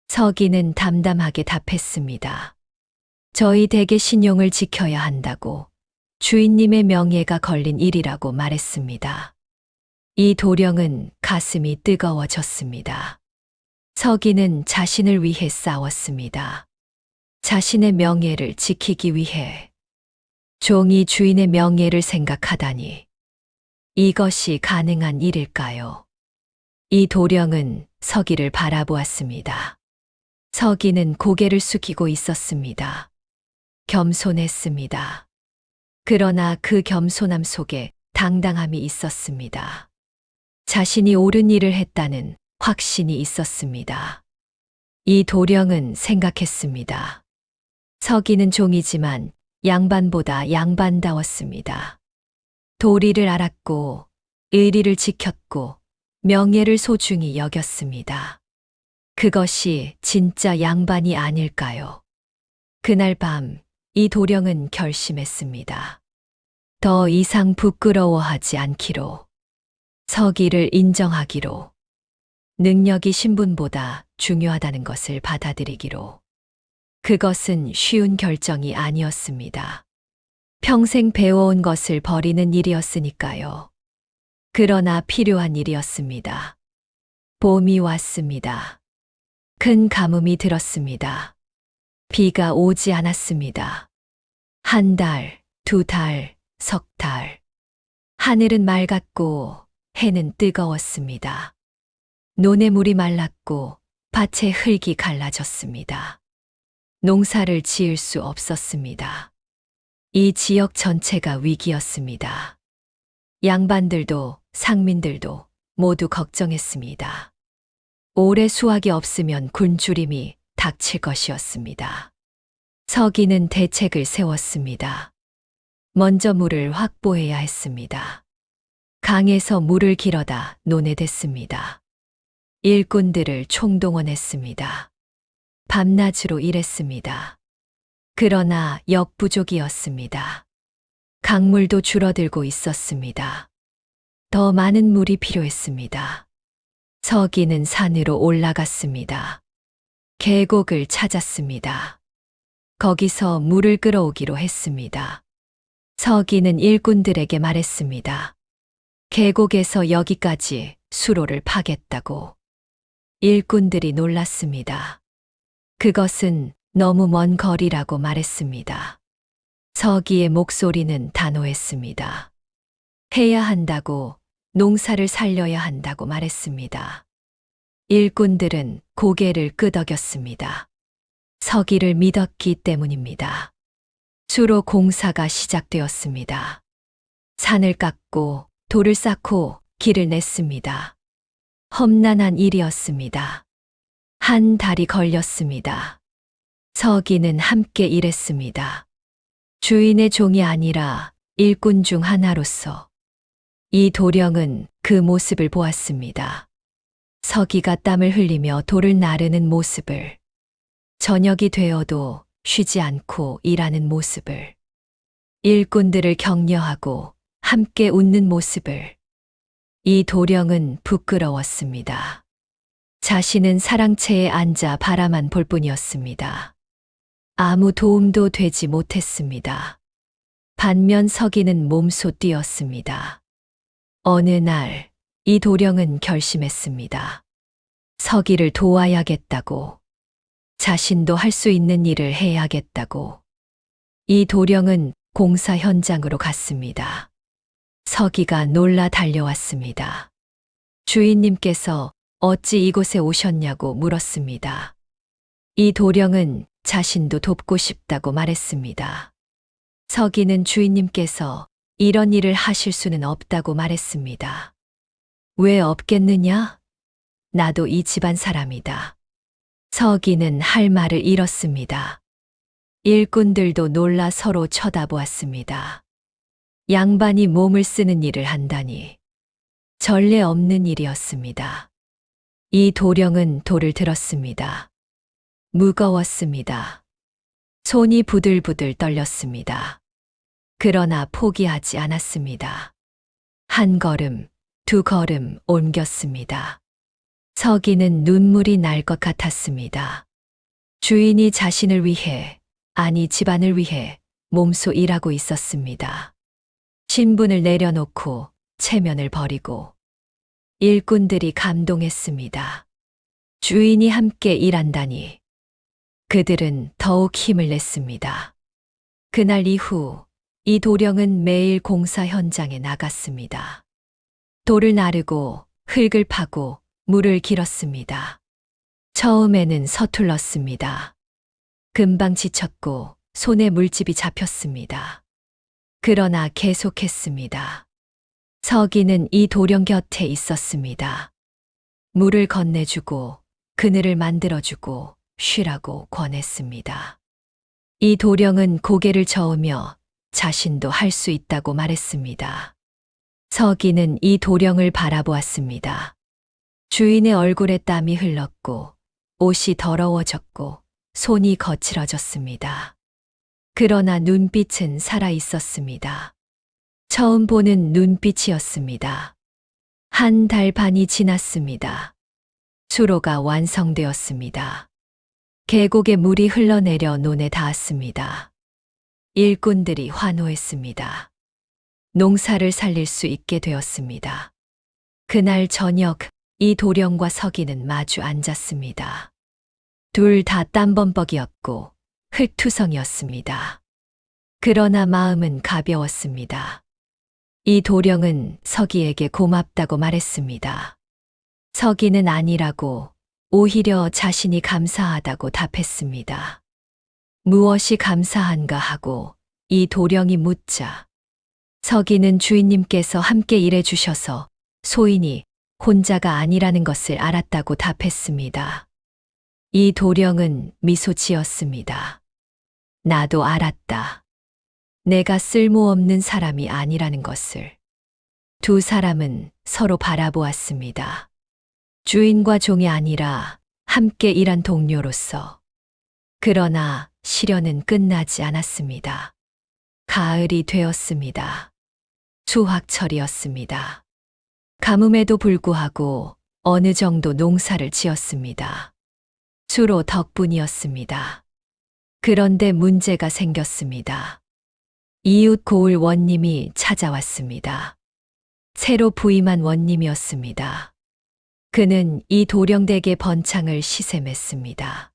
서기는 담담하게 답했습니다. 저희 댁의 신용을 지켜야 한다고, 주인님의 명예가 걸린 일이라고 말했습니다. 이 도령은 가슴이 뜨거워졌습니다. 서기는 자신을 위해 싸웠습니다. 자신의 명예를 지키기 위해. 종이 주인의 명예를 생각하다니. 이것이 가능한 일일까요? 이 도령은 서기를 바라보았습니다. 서기는 고개를 숙이고 있었습니다. 겸손했습니다. 그러나 그 겸손함 속에 당당함이 있었습니다. 자신이 옳은 일을 했다는 확신이 있었습니다. 이 도령은 생각했습니다. 서기는 종이지만 양반보다 양반다웠습니다. 도리를 알았고, 의리를 지켰고, 명예를 소중히 여겼습니다. 그것이 진짜 양반이 아닐까요? 그날 밤, 이 도령은 결심했습니다. 더 이상 부끄러워하지 않기로, 서기를 인정하기로, 능력이 신분보다 중요하다는 것을 받아들이기로. 그것은 쉬운 결정이 아니었습니다. 평생 배워온 것을 버리는 일이었으니까요. 그러나 필요한 일이었습니다. 봄이 왔습니다. 큰 가뭄이 들었습니다. 비가 오지 않았습니다. 한 달, 두 달, 석 달. 하늘은 맑았고 해는 뜨거웠습니다. 논의 물이 말랐고 밭의 흙이 갈라졌습니다. 농사를 지을 수 없었습니다. 이 지역 전체가 위기였습니다. 양반들도 상민들도 모두 걱정했습니다. 올해 수확이 없으면 굶주림이 닥칠 것이었습니다. 서기는 대책을 세웠습니다. 먼저 물을 확보해야 했습니다. 강에서 물을 길어다 논에 댔습니다. 일꾼들을 총동원했습니다. 밤낮으로 일했습니다. 그러나 역부족이었습니다. 강물도 줄어들고 있었습니다. 더 많은 물이 필요했습니다. 서기는 산으로 올라갔습니다. 계곡을 찾았습니다. 거기서 물을 끌어오기로 했습니다. 서기는 일꾼들에게 말했습니다. 계곡에서 여기까지 수로를 파겠다고. 일꾼들이 놀랐습니다. 그것은 너무 먼 거리라고 말했습니다. 서기의 목소리는 단호했습니다. 해야 한다고, 농사를 살려야 한다고 말했습니다. 일꾼들은 고개를 끄덕였습니다. 서기를 믿었기 때문입니다. 수로 공사가 시작되었습니다. 산을 깎고 돌을 쌓고 길을 냈습니다. 험난한 일이었습니다. 한 달이 걸렸습니다. 서기는 함께 일했습니다. 주인의 종이 아니라 일꾼 중 하나로서. 이 도령은 그 모습을 보았습니다. 서기가 땀을 흘리며 돌을 나르는 모습을, 저녁이 되어도 쉬지 않고 일하는 모습을, 일꾼들을 격려하고 함께 웃는 모습을. 이 도령은 부끄러웠습니다. 자신은 사랑채에 앉아 바라만 볼 뿐이었습니다. 아무 도움도 되지 못했습니다. 반면 서기는 몸소 뛰었습니다. 어느 날, 이 도령은 결심했습니다. 서기를 도와야겠다고. 자신도 할 수 있는 일을 해야겠다고. 이 도령은 공사 현장으로 갔습니다. 서기가 놀라 달려왔습니다. 주인님께서 어찌 이곳에 오셨냐고 물었습니다. 이 도령은 자신도 돕고 싶다고 말했습니다. 서기는 주인님께서 이런 일을 하실 수는 없다고 말했습니다. 왜 없겠느냐? 나도 이 집안 사람이다. 서기는 할 말을 잃었습니다. 일꾼들도 놀라 서로 쳐다보았습니다. 양반이 몸을 쓰는 일을 한다니. 전례 없는 일이었습니다. 이 도령은 돌을 들었습니다. 무거웠습니다. 손이 부들부들 떨렸습니다. 그러나 포기하지 않았습니다. 한 걸음, 두 걸음 옮겼습니다. 서기는 눈물이 날 것 같았습니다. 주인이 자신을 위해, 아니 집안을 위해 몸소 일하고 있었습니다. 신분을 내려놓고 체면을 버리고. 일꾼들이 감동했습니다. 주인이 함께 일한다니. 그들은 더욱 힘을 냈습니다. 그날 이후 이 도령은 매일 공사 현장에 나갔습니다. 돌을 나르고 흙을 파고 물을 길었습니다. 처음에는 서툴렀습니다. 금방 지쳤고 손에 물집이 잡혔습니다. 그러나 계속했습니다. 서기는 이 도령 곁에 있었습니다. 물을 건네주고 그늘을 만들어주고 쉬라고 권했습니다. 이 도령은 고개를 저으며 자신도 할 수 있다고 말했습니다. 서기는 이 도령을 바라보았습니다. 주인의 얼굴에 땀이 흘렀고 옷이 더러워졌고 손이 거칠어졌습니다. 그러나 눈빛은 살아 있었습니다. 처음 보는 눈빛이었습니다. 한 달 반이 지났습니다. 수로가 완성되었습니다. 계곡에 물이 흘러내려 논에 닿았습니다. 일꾼들이 환호했습니다. 농사를 살릴 수 있게 되었습니다. 그날 저녁 이 도령과 서기는 마주 앉았습니다. 둘 다 땀범벅이었고 흙투성이었습니다. 그러나 마음은 가벼웠습니다. 이 도령은 서기에게 고맙다고 말했습니다. 서기는 아니라고, 오히려 자신이 감사하다고 답했습니다. 무엇이 감사한가 하고 이 도령이 묻자 서기는 주인님께서 함께 일해 주셔서 소인이 혼자가 아니라는 것을 알았다고 답했습니다. 이 도령은 미소 지었습니다. 나도 알았다. 내가 쓸모없는 사람이 아니라는 것을. 두 사람은 서로 바라보았습니다. 주인과 종이 아니라 함께 일한 동료로서. 그러나 시련은 끝나지 않았습니다. 가을이 되었습니다. 수확철이었습니다. 가뭄에도 불구하고 어느 정도 농사를 지었습니다. 주로 덕분이었습니다. 그런데 문제가 생겼습니다. 이웃 고을 원님이 찾아왔습니다. 새로 부임한 원님이었습니다. 그는 이 도령댁의 번창을 시샘했습니다.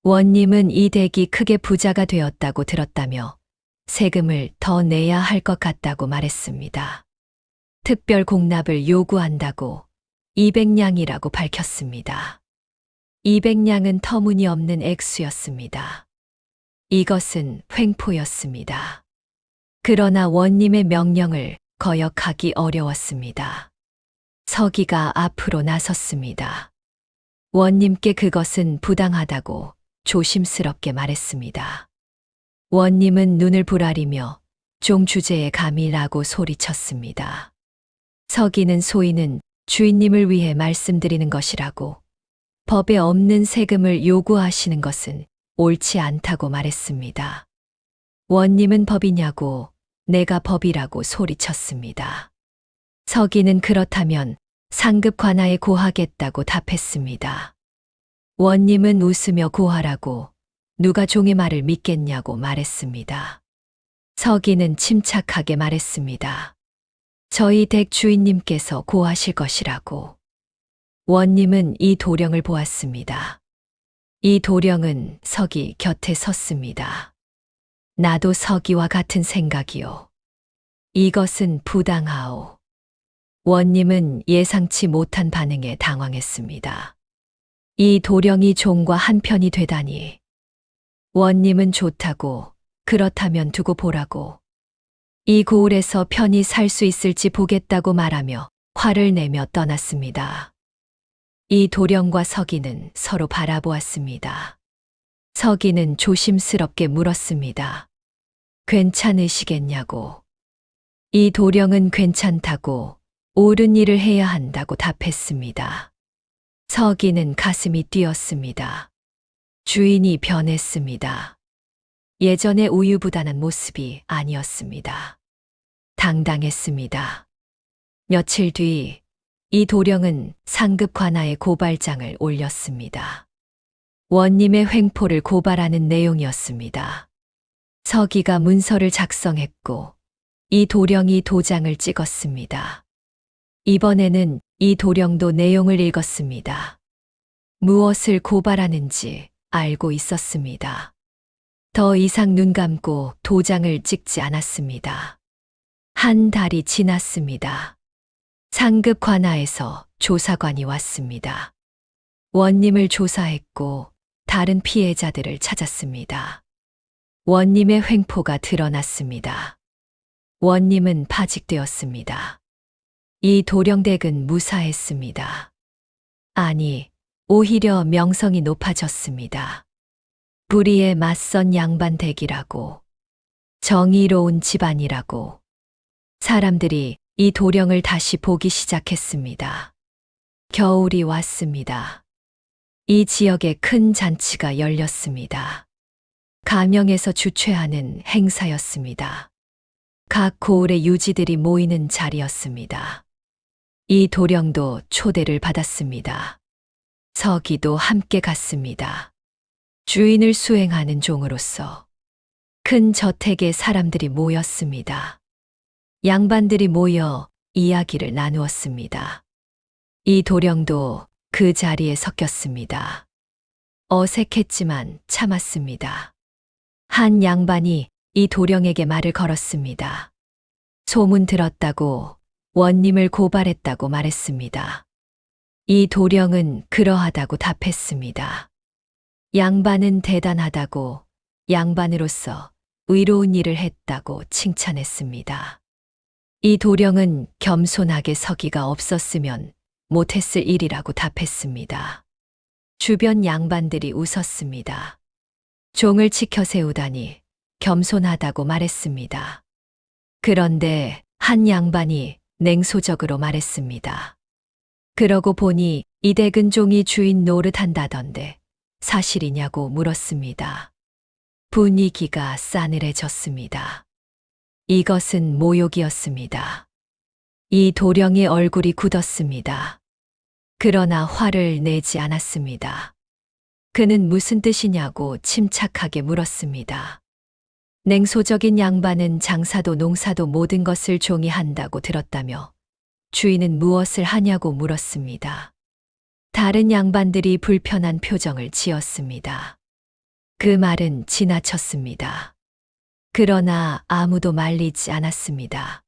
원님은 이 댁이 크게 부자가 되었다고 들었다며 세금을 더 내야 할 것 같다고 말했습니다. 특별 공납을 요구한다고 200냥이라고 밝혔습니다. 200냥은 터무니없는 액수였습니다. 이것은 횡포였습니다. 그러나 원님의 명령을 거역하기 어려웠습니다. 서기가 앞으로 나섰습니다. 원님께 그것은 부당하다고 조심스럽게 말했습니다. 원님은 눈을 부라리며 종주제에 감히라고 소리쳤습니다. 서기는 소인은 주인님을 위해 말씀드리는 것이라고 법에 없는 세금을 요구하시는 것은 옳지 않다고 말했습니다. 원님은 법이냐고 내가 법이라고 소리쳤습니다. 서기는 그렇다면 상급 관하에 고하겠다고 답했습니다. 원님은 웃으며 고하라고 누가 종의 말을 믿겠냐고 말했습니다. 서기는 침착하게 말했습니다. 저희 댁 주인님께서 고하실 것이라고. 원님은 이 도령을 보았습니다. 이 도령은 서기 곁에 섰습니다. 나도 서기와 같은 생각이오. 이것은 부당하오. 원님은 예상치 못한 반응에 당황했습니다. 이 도령이 종과 한편이 되다니. 원님은 좋다고, 그렇다면 두고 보라고. 이 고을에서 편히 살 수 있을지 보겠다고 말하며 화를 내며 떠났습니다. 이 도령과 서기는 서로 바라보았습니다. 서기는 조심스럽게 물었습니다. 괜찮으시겠냐고. 이 도령은 괜찮다고 옳은 일을 해야 한다고 답했습니다. 서기는 가슴이 뛰었습니다. 주인이 변했습니다. 예전의 우유부단한 모습이 아니었습니다. 당당했습니다. 며칠 뒤 이 도령은 상급 관하에 고발장을 올렸습니다. 원님의 횡포를 고발하는 내용이었습니다. 서기가 문서를 작성했고 이 도령이 도장을 찍었습니다. 이번에는 이 도령도 내용을 읽었습니다. 무엇을 고발하는지 알고 있었습니다. 더 이상 눈 감고 도장을 찍지 않았습니다. 한 달이 지났습니다. 상급 관하에서 조사관이 왔습니다. 원님을 조사했고 다른 피해자들을 찾았습니다. 원님의 횡포가 드러났습니다. 원님은 파직되었습니다. 이 도령댁은 무사했습니다. 아니, 오히려 명성이 높아졌습니다. 불의에 맞선 양반댁이라고, 정의로운 집안이라고, 사람들이 이 도령을 다시 보기 시작했습니다. 겨울이 왔습니다. 이 지역에 큰 잔치가 열렸습니다. 가명에서 주최하는 행사였습니다. 각 고을의 유지들이 모이는 자리였습니다. 이 도령도 초대를 받았습니다. 서기도 함께 갔습니다. 주인을 수행하는 종으로서 큰 저택에 사람들이 모였습니다. 양반들이 모여 이야기를 나누었습니다. 이 도령도 그 자리에 섞였습니다. 어색했지만 참았습니다. 한 양반이 이 도령에게 말을 걸었습니다. 소문 들었다고 원님을 고발했다고 말했습니다. 이 도령은 그러하다고 답했습니다. 양반은 대단하다고, 양반으로서 의로운 일을 했다고 칭찬했습니다. 이 도령은 겸손하게 서기가 없었으면 못했을 일이라고 답했습니다. 주변 양반들이 웃었습니다. 종을 지켜 세우다니 겸손하다고 말했습니다. 그런데 한 양반이 냉소적으로 말했습니다. 그러고 보니 이댁은 종이 주인 노릇한다던데 사실이냐고 물었습니다. 분위기가 싸늘해졌습니다. 이것은 모욕이었습니다. 이 도령의 얼굴이 굳었습니다. 그러나 화를 내지 않았습니다. 그는 무슨 뜻이냐고 침착하게 물었습니다. 냉소적인 양반은 장사도 농사도 모든 것을 종이 한다고 들었다며 주인은 무엇을 하냐고 물었습니다. 다른 양반들이 불편한 표정을 지었습니다. 그 말은 지나쳤습니다. 그러나 아무도 말리지 않았습니다.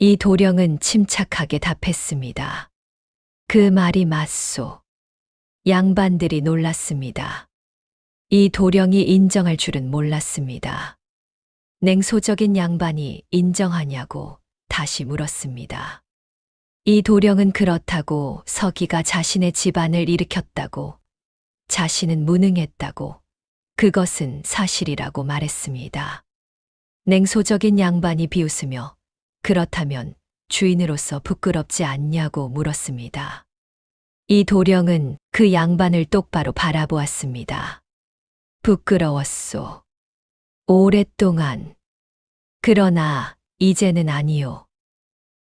이 도령은 침착하게 답했습니다. 그 말이 맞소. 양반들이 놀랐습니다. 이 도령이 인정할 줄은 몰랐습니다. 냉소적인 양반이 인정하냐고 다시 물었습니다. 이 도령은 그렇다고 서기가 자신의 집안을 일으켰다고, 자신은 무능했다고, 그것은 사실이라고 말했습니다. 냉소적인 양반이 비웃으며 그렇다면 주인으로서 부끄럽지 않냐고 물었습니다. 이 도령은 그 양반을 똑바로 바라보았습니다. 부끄러웠소. 오랫동안. 그러나 이제는 아니요.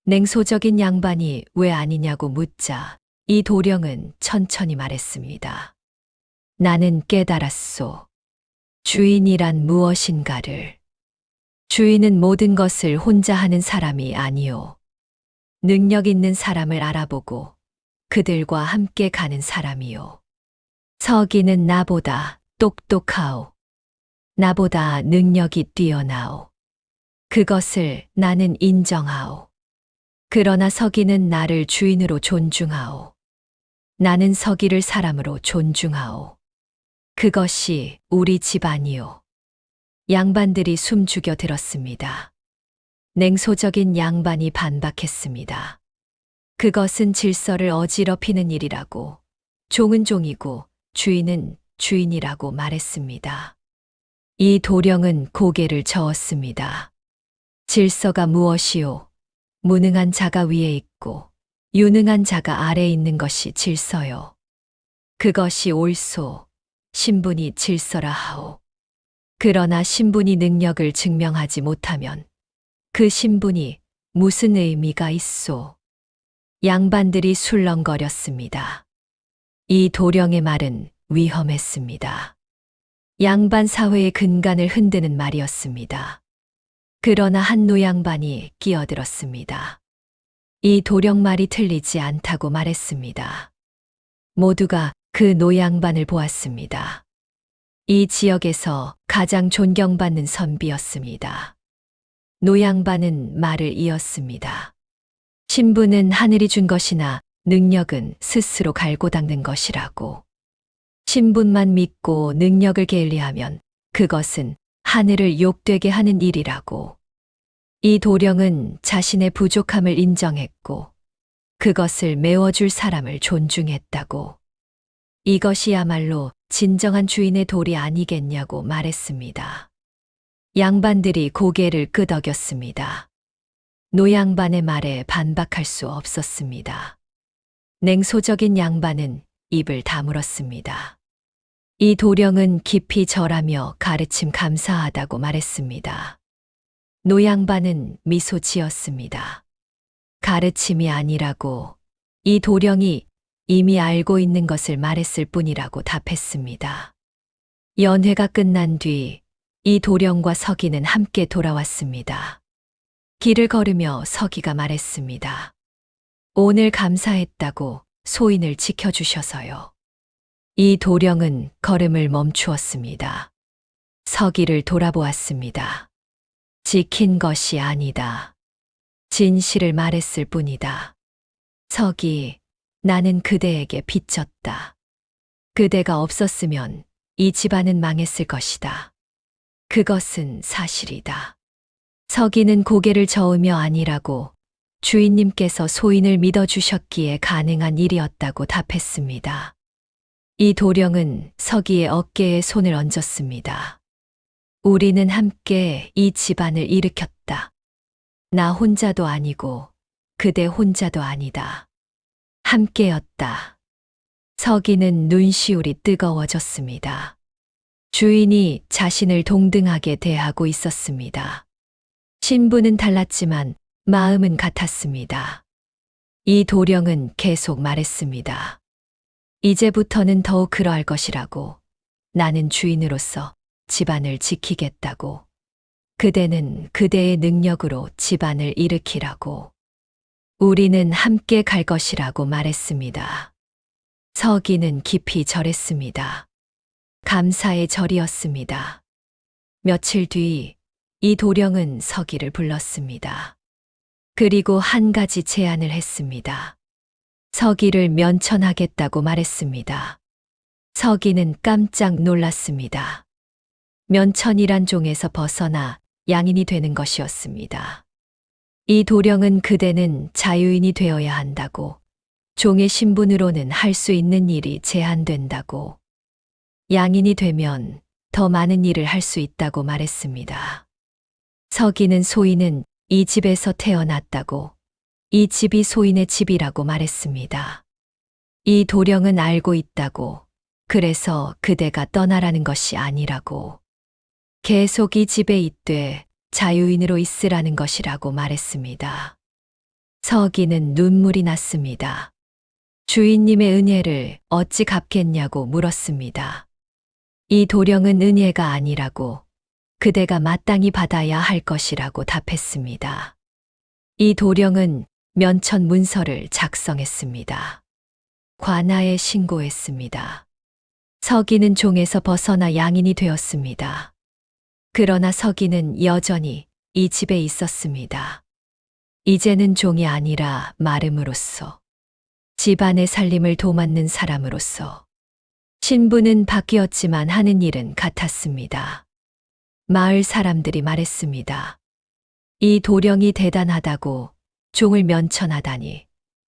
냉소적인 양반이 왜 아니냐고 묻자 이 도령은 천천히 말했습니다. 나는 깨달았소. 주인이란 무엇인가를. 주인은 모든 것을 혼자 하는 사람이 아니요. 능력 있는 사람을 알아보고 그들과 함께 가는 사람이요. 서기는 나보다 똑똑하오. 나보다 능력이 뛰어나오. 그것을 나는 인정하오. 그러나 서기는 나를 주인으로 존중하오. 나는 서기를 사람으로 존중하오. 그것이 우리 집안이요. 양반들이 숨죽여 들었습니다. 냉소적인 양반이 반박했습니다. 그것은 질서를 어지럽히는 일이라고, 종은 종이고 주인은 주인이라고 말했습니다. 이 도령은 고개를 저었습니다. 질서가 무엇이요? 무능한 자가 위에 있고 유능한 자가 아래에 있는 것이 질서요. 그것이 옳소. 신분이 질서라 하오. 그러나 신분이 능력을 증명하지 못하면 그 신분이 무슨 의미가 있소? 양반들이 술렁거렸습니다. 이 도령의 말은 위험했습니다. 양반 사회의 근간을 흔드는 말이었습니다. 그러나 한 노양반이 끼어들었습니다. 이 도령 말이 틀리지 않다고 말했습니다. 모두가 그 노양반을 보았습니다. 이 지역에서 가장 존경받는 선비였습니다. 노양반은 말을 이었습니다. 신분은 하늘이 준 것이나 능력은 스스로 갈고 닦는 것이라고. 신분만 믿고 능력을 게을리하면 그것은 하늘을 욕되게 하는 일이라고. 이 도령은 자신의 부족함을 인정했고 그것을 메워줄 사람을 존중했다고. 이것이야말로 진정한 주인의 도리 아니겠냐고 말했습니다. 양반들이 고개를 끄덕였습니다. 노양반의 말에 반박할 수 없었습니다. 냉소적인 양반은 입을 다물었습니다. 이 도령은 깊이 절하며 가르침 감사하다고 말했습니다. 노양반은 미소 지었습니다. 가르침이 아니라고, 이 도령이 이미 알고 있는 것을 말했을 뿐이라고 답했습니다. 연회가 끝난 뒤 이 도령과 서기는 함께 돌아왔습니다. 길을 걸으며 서기가 말했습니다. 오늘 감사했다고 소인을 지켜주셔서요. 이 도령은 걸음을 멈추었습니다. 서기를 돌아보았습니다. 지킨 것이 아니다. 진실을 말했을 뿐이다. 서기, 나는 그대에게 빚졌다. 그대가 없었으면 이 집안은 망했을 것이다. 그것은 사실이다. 서기는 고개를 저으며 아니라고 주인님께서 소인을 믿어주셨기에 가능한 일이었다고 답했습니다. 이 도령은 서기의 어깨에 손을 얹었습니다. 우리는 함께 이 집안을 일으켰다. 나 혼자도 아니고 그대 혼자도 아니다. 함께였다. 서기는 눈시울이 뜨거워졌습니다. 주인이 자신을 동등하게 대하고 있었습니다. 신분은 달랐지만 마음은 같았습니다. 이 도령은 계속 말했습니다. 이제부터는 더욱 그러할 것이라고. 나는 주인으로서 집안을 지키겠다고. 그대는 그대의 능력으로 집안을 일으키라고. 우리는 함께 갈 것이라고 말했습니다. 서기는 깊이 절했습니다. 감사의 절이었습니다. 며칠 뒤 이 도령은 서기를 불렀습니다. 그리고 한 가지 제안을 했습니다. 서기를 면천하겠다고 말했습니다. 서기는 깜짝 놀랐습니다. 면천이란 종에서 벗어나 양인이 되는 것이었습니다. 이 도령은 그대는 자유인이 되어야 한다고, 종의 신분으로는 할 수 있는 일이 제한된다고, 양인이 되면 더 많은 일을 할 수 있다고 말했습니다. 서기는 소인은 이 집에서 태어났다고, 이 집이 소인의 집이라고 말했습니다. 이 도령은 알고 있다고, 그래서 그대가 떠나라는 것이 아니라고, 계속 이 집에 있되 자유인으로 있으라는 것이라고 말했습니다. 서기는 눈물이 났습니다. 주인님의 은혜를 어찌 갚겠냐고 물었습니다. 이 도령은 은혜가 아니라고, 그대가 마땅히 받아야 할 것이라고 답했습니다. 이 도령은 면천 문서를 작성했습니다. 관아에 신고했습니다. 서기는 종에서 벗어나 양인이 되었습니다. 그러나 서기는 여전히 이 집에 있었습니다. 이제는 종이 아니라 마름으로서, 집안의 살림을 도맡는 사람으로서. 신분은 바뀌었지만 하는 일은 같았습니다. 마을 사람들이 말했습니다. 이 도령이 대단하다고, 종을 면천하다니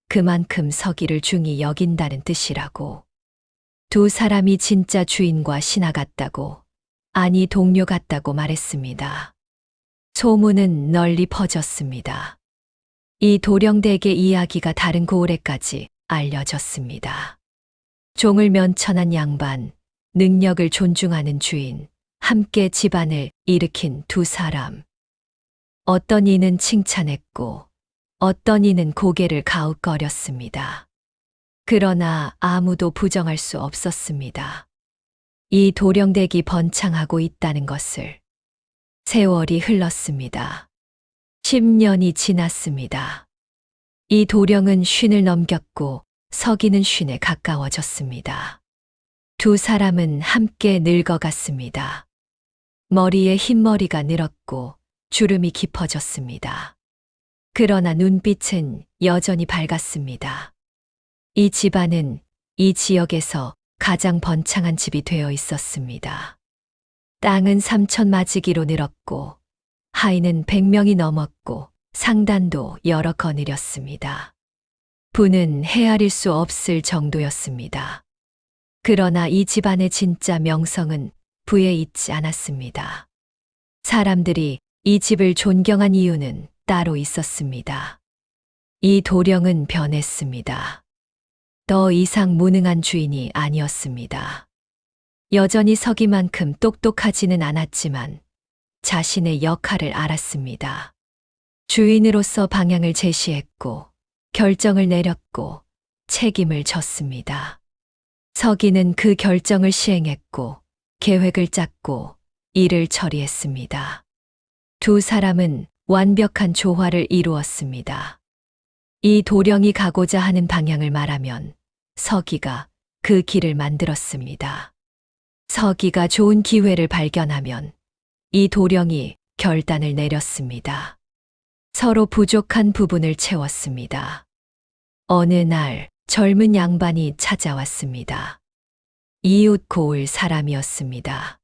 그만큼 서기를 중히 여긴다는 뜻이라고. 두 사람이 진짜 주인과 신하 같다고, 아니 동료 같다고 말했습니다. 소문은 널리 퍼졌습니다. 이 도령댁의 이야기가 다른 고을에까지 알려졌습니다. 종을 면천한 양반, 능력을 존중하는 주인, 함께 집안을 일으킨 두 사람. 어떤 이는 칭찬했고 어떤 이는 고개를 가웃거렸습니다. 그러나 아무도 부정할 수 없었습니다. 이 도령댁이 번창하고 있다는 것을. 세월이 흘렀습니다. 10년이 지났습니다. 이 도령은 쉰을 넘겼고 서기는 쉰에 가까워졌습니다. 두 사람은 함께 늙어갔습니다. 머리에 흰머리가 늘었고 주름이 깊어졌습니다. 그러나 눈빛은 여전히 밝았습니다. 이 집안은 이 지역에서 가장 번창한 집이 되어 있었습니다. 땅은 3,000마지기로 늘었고 하인은 100명이 넘었고 상단도 여러 거느렸습니다. 부는 헤아릴 수 없을 정도였습니다. 그러나 이 집안의 진짜 명성은 부에 있지 않았습니다. 사람들이 이 집을 존경한 이유는 따로 있었습니다. 이 도령은 변했습니다. 더 이상 무능한 주인이 아니었습니다. 여전히 서기만큼 똑똑하지는 않았지만 자신의 역할을 알았습니다. 주인으로서 방향을 제시했고 결정을 내렸고 책임을 졌습니다. 서기는 그 결정을 시행했고 계획을 짰고 일을 처리했습니다. 두 사람은 완벽한 조화를 이루었습니다. 이 도령이 가고자 하는 방향을 말하면 서기가 그 길을 만들었습니다. 서기가 좋은 기회를 발견하면 이 도령이 결단을 내렸습니다. 서로 부족한 부분을 채웠습니다. 어느 날 젊은 양반이 찾아왔습니다. 이웃 고을 사람이었습니다.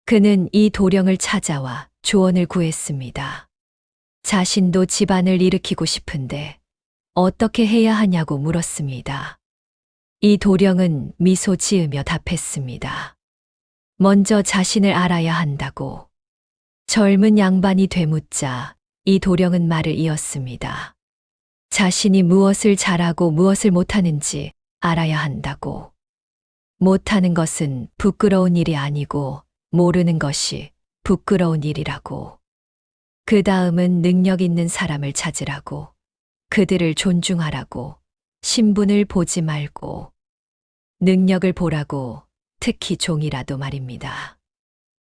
그는 이 도령을 찾아와 조언을 구했습니다. 자신도 집안을 일으키고 싶은데 어떻게 해야 하냐고 물었습니다. 이 도령은 미소 지으며 답했습니다. 먼저 자신을 알아야 한다고. 젊은 양반이 되묻자 이 도령은 말을 이었습니다. 자신이 무엇을 잘하고 무엇을 못하는지 알아야 한다고. 못하는 것은 부끄러운 일이 아니고 모르는 것이 부끄러운 일이라고. 그 다음은 능력 있는 사람을 찾으라고. 그들을 존중하라고. 신분을 보지 말고. 능력을 보라고. 특히 종이라도 말입니다.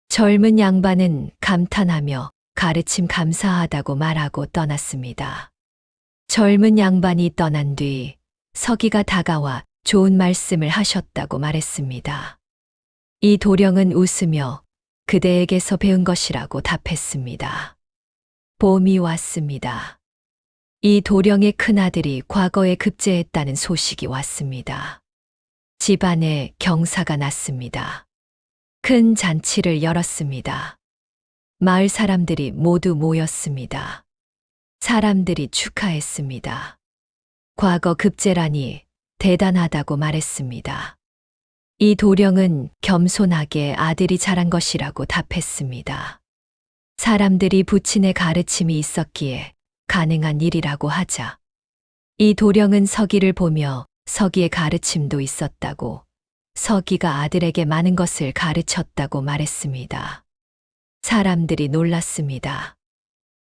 젊은 양반은 감탄하며 가르침 감사하다고 말하고 떠났습니다. 젊은 양반이 떠난 뒤 서기가 다가와 좋은 말씀을 하셨다고 말했습니다. 이 도령은 웃으며 그대에게서 배운 것이라고 답했습니다. 봄이 왔습니다. 이 도령의 큰아들이 과거에 급제했다는 소식이 왔습니다. 집안에 경사가 났습니다. 큰 잔치를 열었습니다. 마을 사람들이 모두 모였습니다. 사람들이 축하했습니다. 과거 급제라니 대단하다고 말했습니다. 이 도령은 겸손하게 아들이 잘한 것이라고 답했습니다. 사람들이 부친의 가르침이 있었기에 가능한 일이라고 하자. 이 도령은 서기를 보며 서기의 가르침도 있었다고, 서기가 아들에게 많은 것을 가르쳤다고 말했습니다. 사람들이 놀랐습니다.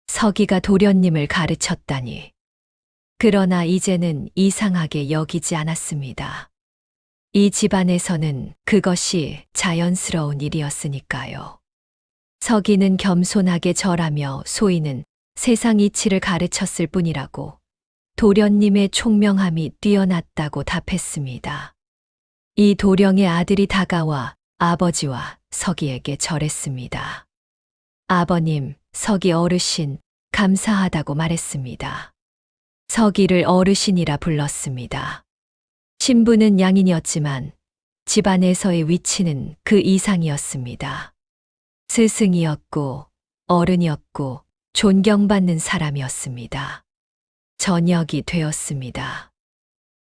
서기가 도련님을 가르쳤다니. 그러나 이제는 이상하게 여기지 않았습니다. 이 집안에서는 그것이 자연스러운 일이었으니까요. 서기는 겸손하게 절하며 소인은 세상 이치를 가르쳤을 뿐이라고, 도련님의 총명함이 뛰어났다고 답했습니다. 이 도령의 아들이 다가와 아버지와 서기에게 절했습니다. 아버님, 서기 어르신, 감사하다고 말했습니다. 서기를 어르신이라 불렀습니다. 신부는 양인이었지만 집안에서의 위치는 그 이상이었습니다. 스승이었고 어른이었고 존경받는 사람이었습니다. 저녁이 되었습니다.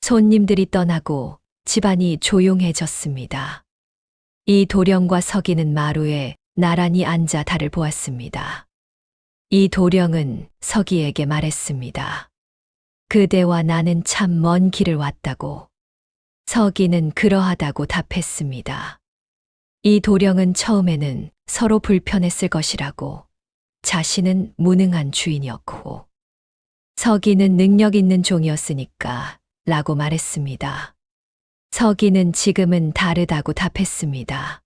손님들이 떠나고 집안이 조용해졌습니다. 이 도령과 서기는 마루에 나란히 앉아 달을 보았습니다. 이 도령은 서기에게 말했습니다. 그대와 나는 참 먼 길을 왔다고. 서기는 그러하다고 답했습니다. 이 도령은 처음에는 서로 불편했을 것이라고, 자신은 무능한 주인이었고, 서기는 능력 있는 종이었으니까 라고 말했습니다. 서기는 지금은 다르다고 답했습니다.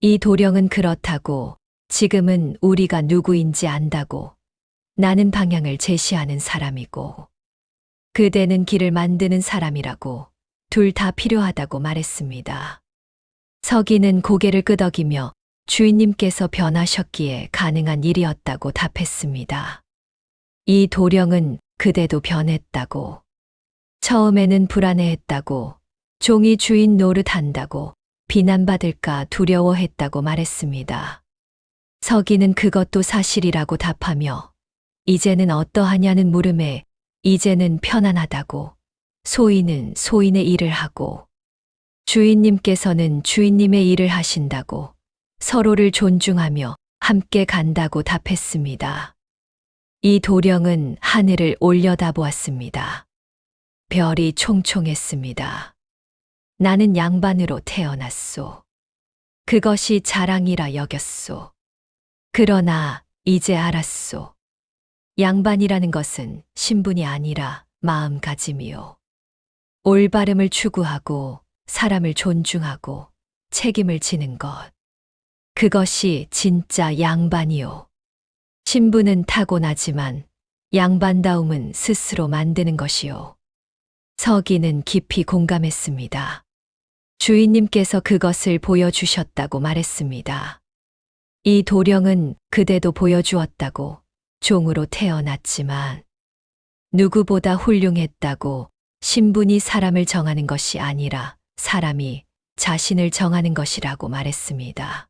이 도령은 그렇다고, 지금은 우리가 누구인지 안다고, 나는 방향을 제시하는 사람이고, 그대는 길을 만드는 사람이라고, 둘 다 필요하다고 말했습니다. 서기는 고개를 끄덕이며 주인님께서 변하셨기에 가능한 일이었다고 답했습니다. 이 도령은 그대도 변했다고, 처음에는 불안해했다고, 종이 주인 노릇한다고, 비난받을까 두려워했다고 말했습니다. 서기는 그것도 사실이라고 답하며, 이제는 어떠하냐는 물음에 이제는 편안하다고, 소인은 소인의 일을 하고, 주인님께서는 주인님의 일을 하신다고, 서로를 존중하며 함께 간다고 답했습니다. 이 도령은 하늘을 올려다보았습니다. 별이 총총했습니다. 나는 양반으로 태어났소. 그것이 자랑이라 여겼소. 그러나 이제 알았소. 양반이라는 것은 신분이 아니라 마음가짐이요. 올바름을 추구하고 사람을 존중하고 책임을 지는 것. 그것이 진짜 양반이요. 신분은 타고나지만 양반다움은 스스로 만드는 것이요. 서기는 깊이 공감했습니다. 주인님께서 그것을 보여주셨다고 말했습니다. 이 도령은 그대도 보여주었다고, 종으로 태어났지만 누구보다 훌륭했다고, 신분이 사람을 정하는 것이 아니라 사람이 자신을 정하는 것이라고 말했습니다.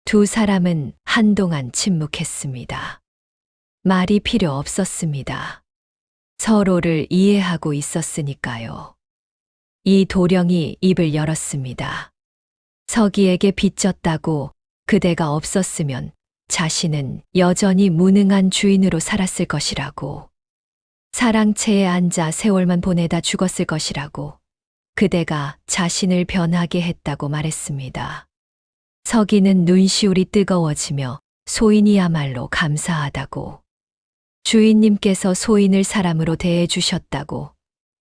두 사람은 한동안 침묵했습니다. 말이 필요 없었습니다. 서로를 이해하고 있었으니까요. 이 도령이 입을 열었습니다. 서기에게 빚졌다고 그대가 없었으면 자신은 여전히 무능한 주인으로 살았을 것이라고, 사랑채에 앉아 세월만 보내다 죽었을 것이라고, 그대가 자신을 변하게 했다고 말했습니다. 서기는 눈시울이 뜨거워지며 소인이야말로 감사하다고, 주인님께서 소인을 사람으로 대해주셨다고,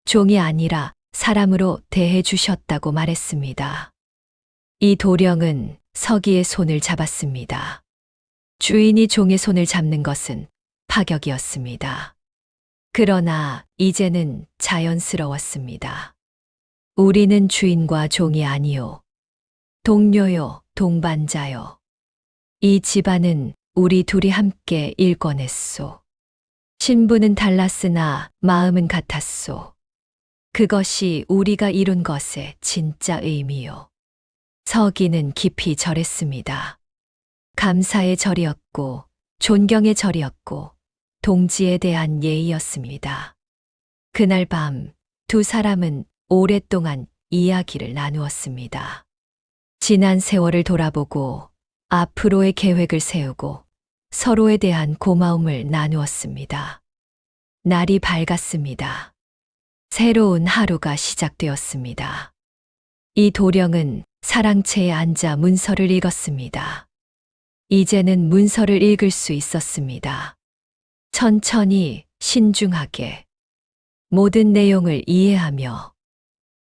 종이 아니라 사람으로 대해주셨다고 말했습니다. 이 도령은 서기의 손을 잡았습니다. 주인이 종의 손을 잡는 것은 파격이었습니다. 그러나 이제는 자연스러웠습니다. 우리는 주인과 종이 아니요, 동료요, 동반자요. 이 집안은 우리 둘이 함께 일궈냈소. 신분은 달랐으나 마음은 같았소. 그것이 우리가 이룬 것의 진짜 의미요. 서기는 깊이 절했습니다. 감사의 절이었고, 존경의 절이었고, 동지에 대한 예의였습니다. 그날 밤 두 사람은 오랫동안 이야기를 나누었습니다. 지난 세월을 돌아보고 앞으로의 계획을 세우고 서로에 대한 고마움을 나누었습니다. 날이 밝았습니다. 새로운 하루가 시작되었습니다. 이 도령은 사랑채에 앉아 문서를 읽었습니다. 이제는 문서를 읽을 수 있었습니다. 천천히, 신중하게, 모든 내용을 이해하며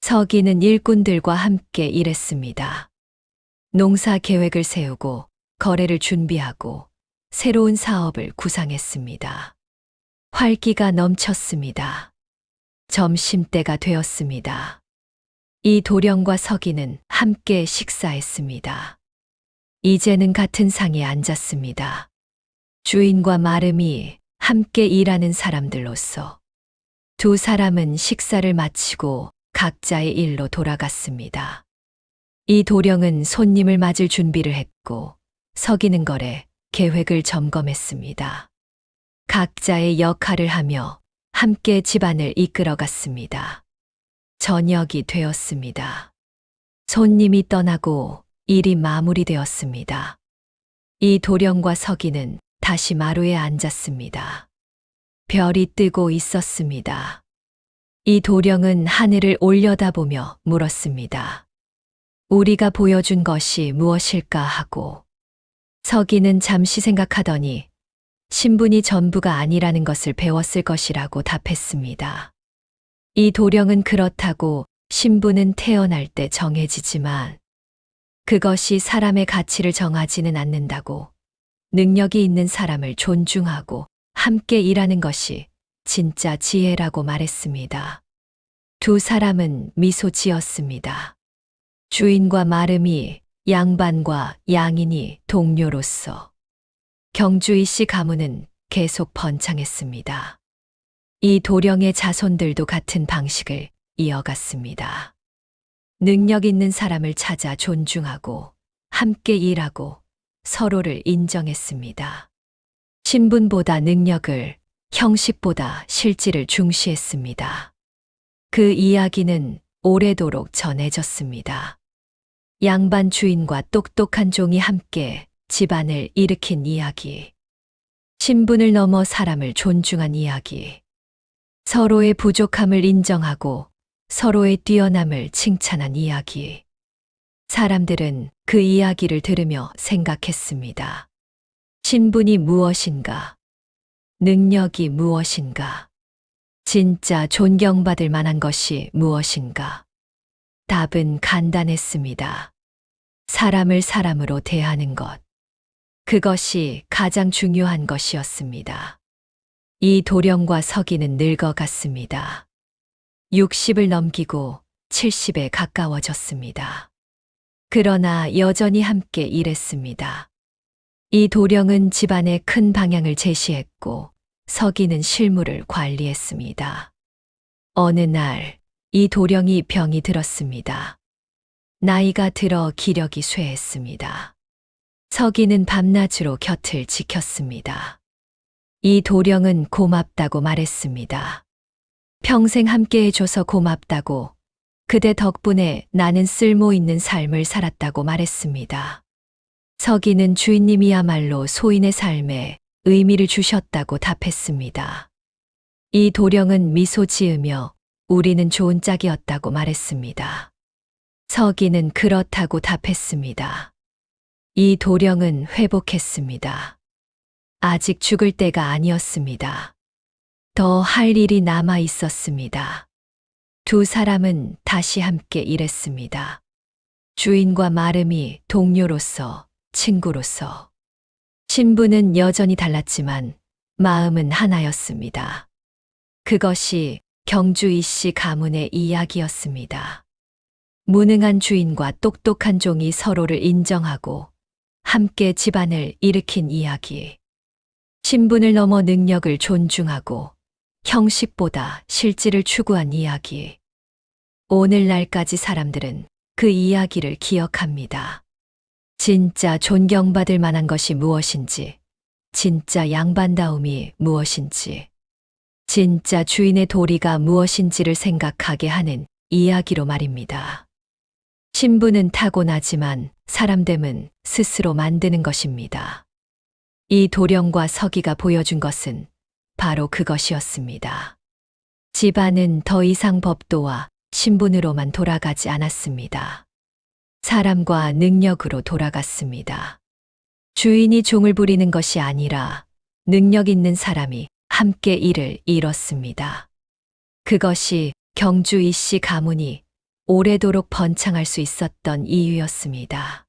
서기는 일꾼들과 함께 일했습니다. 농사 계획을 세우고 거래를 준비하고 새로운 사업을 구상했습니다. 활기가 넘쳤습니다. 점심때가 되었습니다. 이 도령과 서기는 함께 식사했습니다. 이제는 같은 상에 앉았습니다. 주인과 마름이 함께 일하는 사람들로서 두 사람은 식사를 마치고 각자의 일로 돌아갔습니다. 이 도령은 손님을 맞을 준비를 했고 서기는 거래 계획을 점검했습니다. 각자의 역할을 하며 함께 집안을 이끌어갔습니다. 저녁이 되었습니다. 손님이 떠나고 일이 마무리되었습니다. 이 도령과 서기는 다시 마루에 앉았습니다. 별이 뜨고 있었습니다. 이 도령은 하늘을 올려다보며 물었습니다. 우리가 보여준 것이 무엇일까 하고, 서기는 잠시 생각하더니 신분이 전부가 아니라는 것을 배웠을 것이라고 답했습니다. 이 도령은 그렇다고 신분은 태어날 때 정해지지만 그것이 사람의 가치를 정하지는 않는다고, 능력이 있는 사람을 존중하고 함께 일하는 것이 진짜 지혜라고 말했습니다. 두 사람은 미소 지었습니다. 주인과 마름이, 양반과 양인이 동료로서 경주이 씨 가문은 계속 번창했습니다. 이 도령의 자손들도 같은 방식을 이어갔습니다. 능력 있는 사람을 찾아 존중하고 함께 일하고 서로를 인정했습니다. 신분보다 능력을, 형식보다 실질을 중시했습니다. 그 이야기는 오래도록 전해졌습니다. 양반 주인과 똑똑한 종이 함께 집안을 일으킨 이야기. 신분을 넘어 사람을 존중한 이야기. 서로의 부족함을 인정하고 서로의 뛰어남을 칭찬한 이야기. 사람들은 그 이야기를 들으며 생각했습니다. 신분이 무엇인가? 능력이 무엇인가? 진짜 존경받을 만한 것이 무엇인가? 답은 간단했습니다. 사람을 사람으로 대하는 것. 그것이 가장 중요한 것이었습니다. 이 도령과 서기는 늙어갔습니다. 60을 넘기고 70에 가까워졌습니다. 그러나 여전히 함께 일했습니다. 이 도령은 집안의 큰 방향을 제시했고 서기는 실무를 관리했습니다. 어느 날 이 도령이 병이 들었습니다. 나이가 들어 기력이 쇠했습니다. 서기는 밤낮으로 곁을 지켰습니다. 이 도령은 고맙다고 말했습니다. 평생 함께 해줘서 고맙다고, 그대 덕분에 나는 쓸모 있는 삶을 살았다고 말했습니다. 서기는 주인님이야말로 소인의 삶에 의미를 주셨다고 답했습니다. 이 도령은 미소 지으며 우리는 좋은 짝이었다고 말했습니다. 서기는 그렇다고 답했습니다. 이 도령은 회복했습니다. 아직 죽을 때가 아니었습니다. 더 할 일이 남아 있었습니다. 두 사람은 다시 함께 일했습니다. 주인과 마름이 동료로서, 친구로서. 신부는 여전히 달랐지만 마음은 하나였습니다. 그것이 경주 이씨 가문의 이야기였습니다. 무능한 주인과 똑똑한 종이 서로를 인정하고 함께 집안을 일으킨 이야기. 신분을 넘어 능력을 존중하고 형식보다 실질을 추구한 이야기. 오늘날까지 사람들은 그 이야기를 기억합니다. 진짜 존경받을 만한 것이 무엇인지, 진짜 양반다움이 무엇인지, 진짜 주인의 도리가 무엇인지를 생각하게 하는 이야기로 말입니다. 신분은 타고나지만 사람됨은 스스로 만드는 것입니다. 이 도령과 서기가 보여준 것은 바로 그것이었습니다. 집안은 더 이상 법도와 신분으로만 돌아가지 않았습니다. 사람과 능력으로 돌아갔습니다. 주인이 종을 부리는 것이 아니라 능력 있는 사람이 함께 일을 이뤘습니다. 그것이 경주 이씨 가문이 오래도록 번창할 수 있었던 이유였습니다.